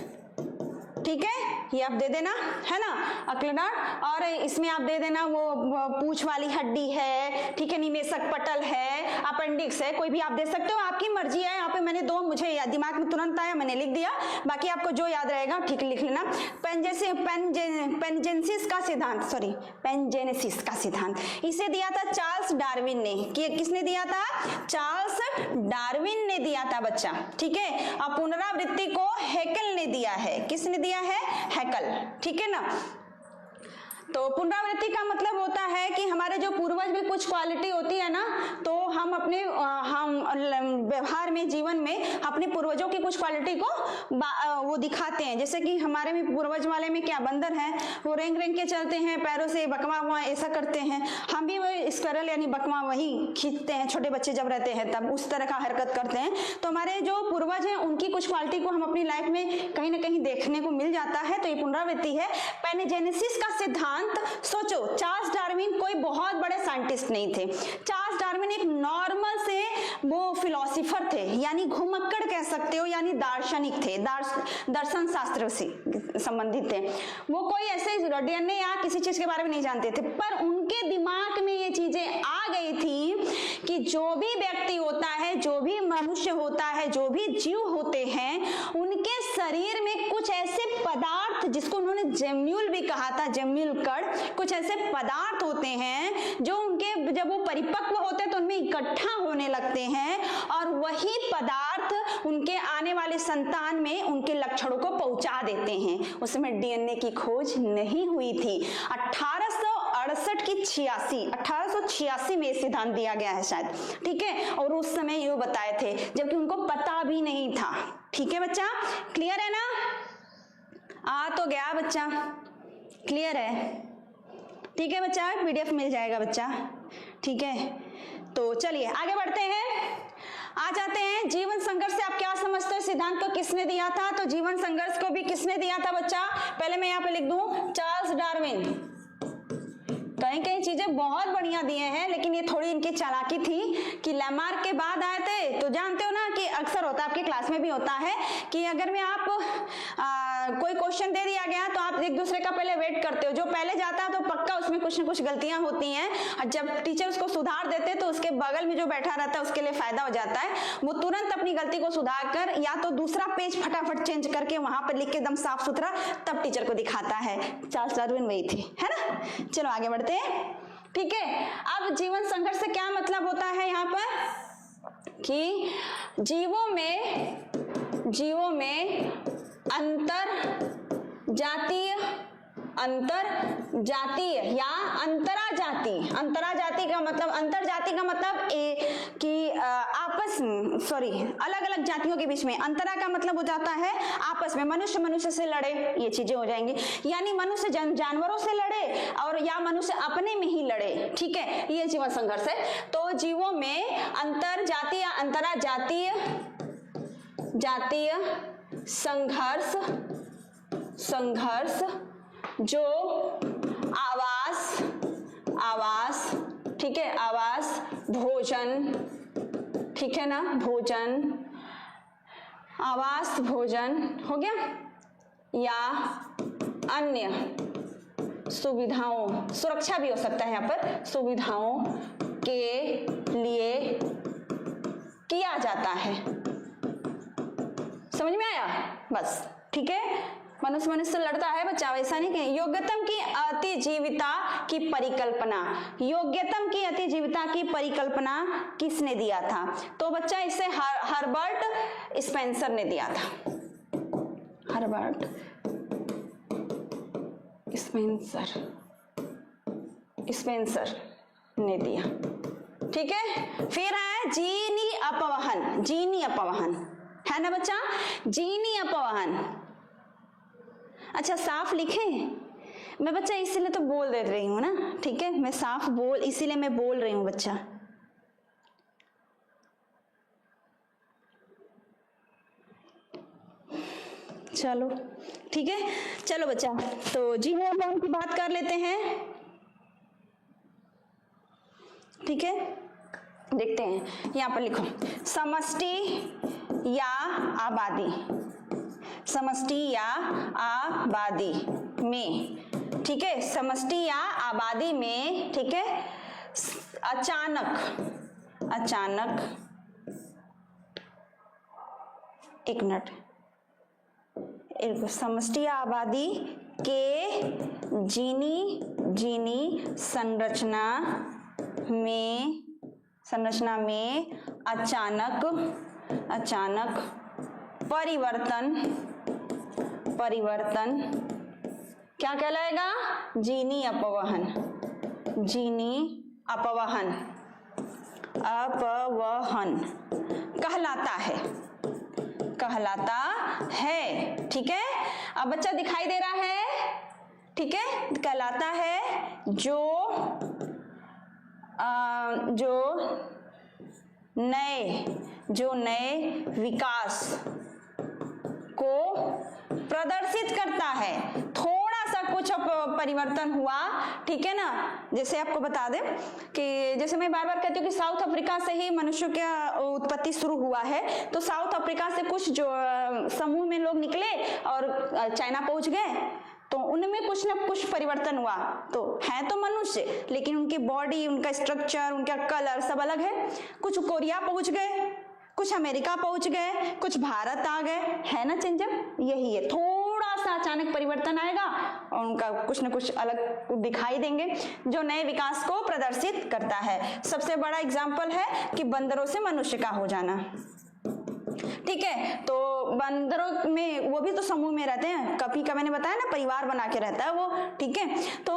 Speaker 1: ठीक है, ये आप दे देना, है ना, अक्ल डाढ़। और इसमें आप दे देना वो पूंछ वाली हड्डी है, ठीक है, निमेशक पटल है, अपेंडिक्स है, कोई भी आप दे सकते हो, आपकी मर्जी है। यहाँ पे मैंने 2 मुझे दिमाग में तुरंत आया, मैंने लिख दिया, बाकी आपको जो याद रहेगा ठीक लिख लेना। पेनजेनेसिस का सिद्धांत, सॉरी पेनजेनेसिस का सिद्धांत इसे दिया था चार्ल्स डार्विन ने। किसने दिया था? चार्ल्स डार्विन ने दिया था बच्चा, ठीक है। और पुनरावृत्ति को हैकेल ने दिया है। किसने दिया है? हैकेल, ठीक है ना। तो पुनरावृत्ति का मतलब होता है कि हमारे जो पूर्वज में कुछ क्वालिटी होती है ना, तो हम अपने व्यवहार में, जीवन में अपने पूर्वजों की कुछ क्वालिटी को वो दिखाते हैं। जैसे कि हमारे में पूर्वज वाले में क्या, बंदर है, वो रेंग रेंग के चलते हैं, पैरों से बकवा हुआ ऐसा करते हैं। हम भी वो स्क्विरल यानी बकवा वही खींचते हैं, छोटे बच्चे जब रहते हैं तब उस तरह का हरकत करते हैं। तो हमारे जो पूर्वज हैं उनकी कुछ क्वालिटी को हम अपनी लाइफ में कहीं ना कहीं देखने को मिल जाता है। तो ये पुनरावृत्ति है। पेनजेनेसिस का सिद्धांत, सोचो, चार्ल्स डार्विन कोई बहुत बड़े साइंटिस्ट नहीं थे। चार्ल्स डार्विन एक नॉर्मल से वो फिलोसोफर थे, यानी घुमक्कड़ कह सकते हो, यानी दार्शनिक थे, दर्शन शास्त्र से संबंधित थे। वो कोई ऐसे डीएनए या किसी चीज के बारे में नहीं जानते थे, पर उनके दिमाग में ये चीजें आ गई थी कि जो भी व्यक्ति होता है, जो भी मनुष्य होता है, जो भी जीव होते हैं, उनके शरीर में कुछ ऐसे पदार्थ, जिसको उन्होंने जेम्यूल भी कहा था, जेम्यूल कण, कुछ ऐसे पदार्थ होते हैं जो उनके जब वो परिपक्व होते हैं तो उनमें इकट्ठा होने लगते हैं, और वही पदार्थ उनके आने वाले संतान में उनके लक्षणों को पहुंचा देते हैं। उसमें डीएनए की खोज नहीं हुई थी। 1886 में सिद्धांत दिया गया है शायद, ठीक है, और उस समय ये बताए थे जबकि उनको पता भी नहीं था। ठीक है बच्चा, क्लियर है ना? आ तो गया बच्चा, क्लियर है? ठीक है बच्चा, पीडीएफ मिल जाएगा बच्चा, ठीक है। तो चलिए आगे बढ़ते हैं, आ जाते हैं जीवन संघर्ष से आप क्या समझते हो, सिद्धांत को किसने दिया था? तो जीवन संघर्ष को भी किसने दिया था बच्चा? पहले मैं यहाँ पे लिख दूं, चार्ल्स डार्विन। कहीं कहीं चीजें बहुत बढ़िया दिए हैं, लेकिन ये थोड़ी इनकी चालाकी थी कि लैमार्क के बाद आए थे। तो जानते हो ना कि अक्सर होता है, आपकी क्लास में भी होता है कि अगर मैं आप कोई क्वेश्चन दे दिया गया तो आप एक दूसरे का पहले वेट करते हो, जो पहले जाता है तो पक्का उसमें कुछ न कुछ गलतियां होती हैं, और जब टीचर उसको सुधार देते तो उसके बगल में जो बैठा रहता है उसके लिए फायदा हो जाता है। वो तुरंत अपनी गलती को सुधार कर या तो दूसरा पेज फटाफट चेंज करके वहां पर लिख के एकदम साफ सुथरा तब टीचर को दिखाता है। चार्ल्स डार्विन वही थे, है ना? चलो आगे बढ़ते हैं, ठीक है। अब जीवन संघर्ष से क्या मतलब होता है यहाँ पर? कि जीवों में अंतर जातीय या अंतरा जाति का मतलब कि आपस में अलग अलग जातियों के बीच में। अंतरा का मतलब हो जाता है आपस में, मनुष्य से लड़े, ये चीजें हो जाएंगी। यानी मनुष्य जानवरों से लड़े और या मनुष्य अपने में ही लड़े, ठीक है, ये जीवन संघर्ष है। तो जीवों में अंतर जातीय या अंतरा जातीय संघर्ष जो आवास, ठीक है, आवास, भोजन, ठीक है ना, भोजन, आवास, भोजन हो गया, या अन्य सुविधाओं, सुरक्षा भी हो सकता है यहाँ पर, सुविधाओं के लिए किया जाता है। समझ में आया? बस, ठीक है। मनुष्य से लड़ता है बच्चा, वैसा नहीं कहें। योग्यतम की अतिजीविता की परिकल्पना किसने दिया था? तो बच्चा इसे हर्बर्ट स्पेंसर ने दिया था। हर्बर्ट स्पेंसर ने दिया, ठीक है। फिर है जीनी अपवहन, है ना बच्चा, जीनी अपवहन। अच्छा, साफ लिखे मैं बच्चा, इसीलिए तो बोल दे रही हूँ ना, ठीक है, मैं साफ इसीलिए मैं बोल रही हूँ बच्चा। चलो ठीक है, चलो बच्चा, तो जीनी अपवहन की बात कर लेते हैं, ठीक है। देखते हैं, यहाँ पर लिखो समष्टि या आबादी में, ठीक है, समष्टि या आबादी में, ठीक है, अचानक एक मिनट, समष्टि या आबादी के जीनी संरचना में अचानक परिवर्तन क्या कहलाएगा? जीनी अपवहन कहलाता है, ठीक है। अब बच्चा दिखाई दे रहा है, ठीक है, कहलाता है जो नए विकास को प्रदर्शित करता है। थोड़ा सा कुछ परिवर्तन हुआ, ठीक है ना। जैसे आपको बता दें कि जैसे मैं बार बार कहती हूँ कि साउथ अफ्रीका से ही मनुष्य का उत्पत्ति शुरू हुआ है। तो साउथ अफ्रीका से कुछ जो समूह में लोग निकले और चाइना पहुंच गए, तो उनमें कुछ न कुछ परिवर्तन हुआ। तो है तो मनुष्य, लेकिन उनकी बॉडी, उनका स्ट्रक्चर, उनका कलर सब अलग है। कुछ कोरिया पहुंच गए, कुछ अमेरिका पहुंच गए, कुछ भारत आ गए, है ना चेंजअप। यही है, थोड़ा सा अचानक परिवर्तन आएगा और उनका कुछ न कुछ अलग दिखाई देंगे, जो नए विकास को प्रदर्शित करता है। सबसे बड़ा एग्जाम्पल है कि बंदरों से मनुष्य का हो जाना, ठीक है। तो बंदरों में वो भी तो समूह में रहते हैं, कभी का मैंने बताया ना, परिवार बना के रहता है वो, ठीक है। तो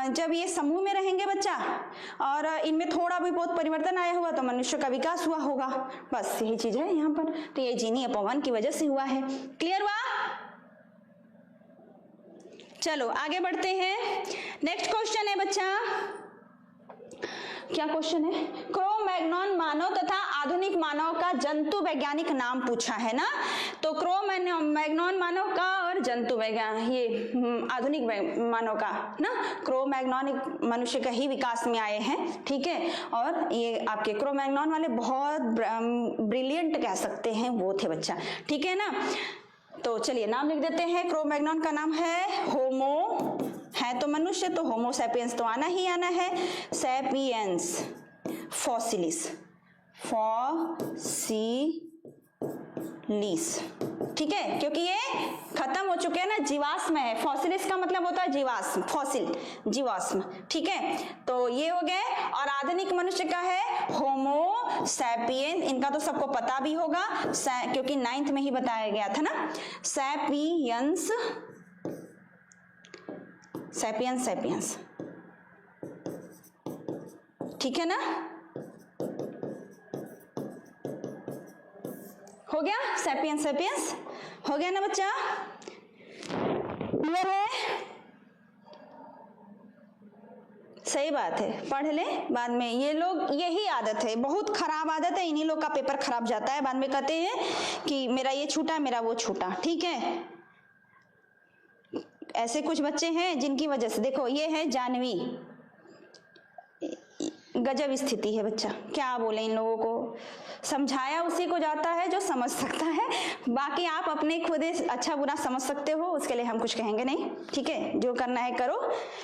Speaker 1: जब ये समूह में रहेंगे बच्चा और इनमें थोड़ा भी बहुत परिवर्तन आया हुआ तो मनुष्य का विकास हुआ होगा। बस यही चीज है यहाँ पर। तो ये जीनी अपवहन की वजह से हुआ है। क्लियर हुआ? चलो आगे बढ़ते हैं। नेक्स्ट क्वेश्चन है बच्चा, क्या क्वेश्चन है? क्रो-मैग्नन मानव तथा आधुनिक मानव का जंतु वैज्ञानिक नाम पूछा है ना। तो क्रो-मैग्नन मानव का और जंतु वैज्ञानिक, ये आधुनिक मानव का ना। क्रो-मैग्नन मनुष्य का ही विकास में आए हैं, ठीक है। और ये आपके क्रो-मैग्नन वाले बहुत ब्रिलियंट कह सकते हैं वो थे बच्चा, ठीक है ना। तो चलिए नाम लिख देते हैं। क्रो-मैग्नन का नाम है होमो, है तो मनुष्य, तो होमो सैपियंस तो आना ही आना है। सैपियंस फॉसिलिस, ठीक है, क्योंकि ये खत्म हो चुके हैं ना, जीवाश्म है। फॉसिलिस का मतलब होता है जीवाश्म, फॉसिल जीवाश्म, ठीक है। तो ये हो गए। और आधुनिक मनुष्य का है होमो सैपियन, इनका तो सबको पता भी होगा क्योंकि 9th में ही बताया गया था ना, सैपियंस, सैपियंस, सैपियंस, ठीक है ना, हो गया। सैपियंस, सैपियंस हो गया ना बच्चा, क्लियर है? सही बात है, पढ़ ले बाद में। ये लोग यही आदत है, बहुत खराब आदत है, इन्हीं लोग का पेपर खराब जाता है। बाद में कहते हैं कि मेरा ये छूटा, मेरा वो छूटा, ठीक है। ऐसे कुछ बच्चे हैं जिनकी वजह से, देखो ये है जानवी, गजब स्थिति है बच्चा, क्या बोले इन लोगों को। समझाया उसी को जाता है जो समझ सकता है, बाकी आप अपने खुद अच्छा बुरा समझ सकते हो, उसके लिए हम कुछ कहेंगे नहीं, ठीक है। जो करना है करो,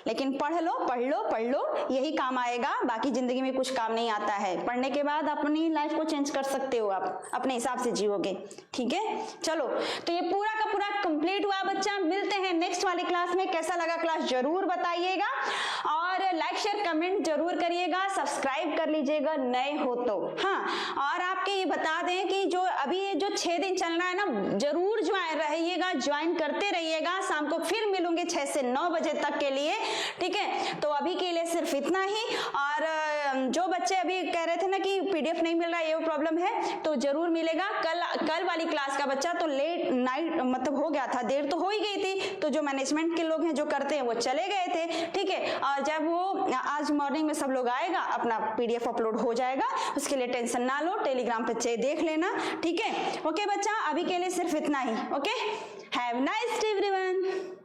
Speaker 1: लेकिन पढ़ लो, पढ़ लो, पढ़ लो, यही काम आएगा। बाकी जिंदगी में कुछ काम नहीं आता है। पढ़ने के बाद अपनी लाइफ को चेंज कर सकते हो, आप अपने हिसाब से जियोगे, ठीक है। चलो, तो ये पूरा का पूरा कंप्लीट हुआ बच्चा। मिलते हैं नेक्स्ट वाली क्लास में। कैसा लगा क्लास जरूर बताइएगा, और लाइक शेयर कमेंट जरूर करिएगा, सब्सक्राइब कर लीजिएगा नए हो तो। हाँ, और आपके ये बता दें कि जो अभी ये जो 6 दिन चलना है ना, जरूर ज्वाइन रहिएगा, ज्वाइन करते रहिएगा। शाम को फिर मिलूंगी 6 से 9 बजे तक के लिए, ठीक है। तो अभी के लिए सिर्फ इतना ही। और जो बच्चे अभी कह रहे थे ना कि पीडीएफ नहीं मिल रहा है, ये प्रॉब्लम है, तो जरूर मिलेगा। कल वाली क्लास का बच्चा तो लेट नाइट मतलब हो गया था, देर तो हो ही गई थी, तो जो मैनेजमेंट के लोग हैं जो करते हैं वो चले गए थे, ठीक है। और जब वो आज मॉर्निंग में सब लोग आएगा, अपना पीडीएफ अपलोड हो जाएगा, उसके लिए टेंशन ना लो, टेलीग्राम पे देख लेना, ठीक है। ओके बच्चा, अभी के लिए सिर्फ इतना ही। Okay, have nice day everyone.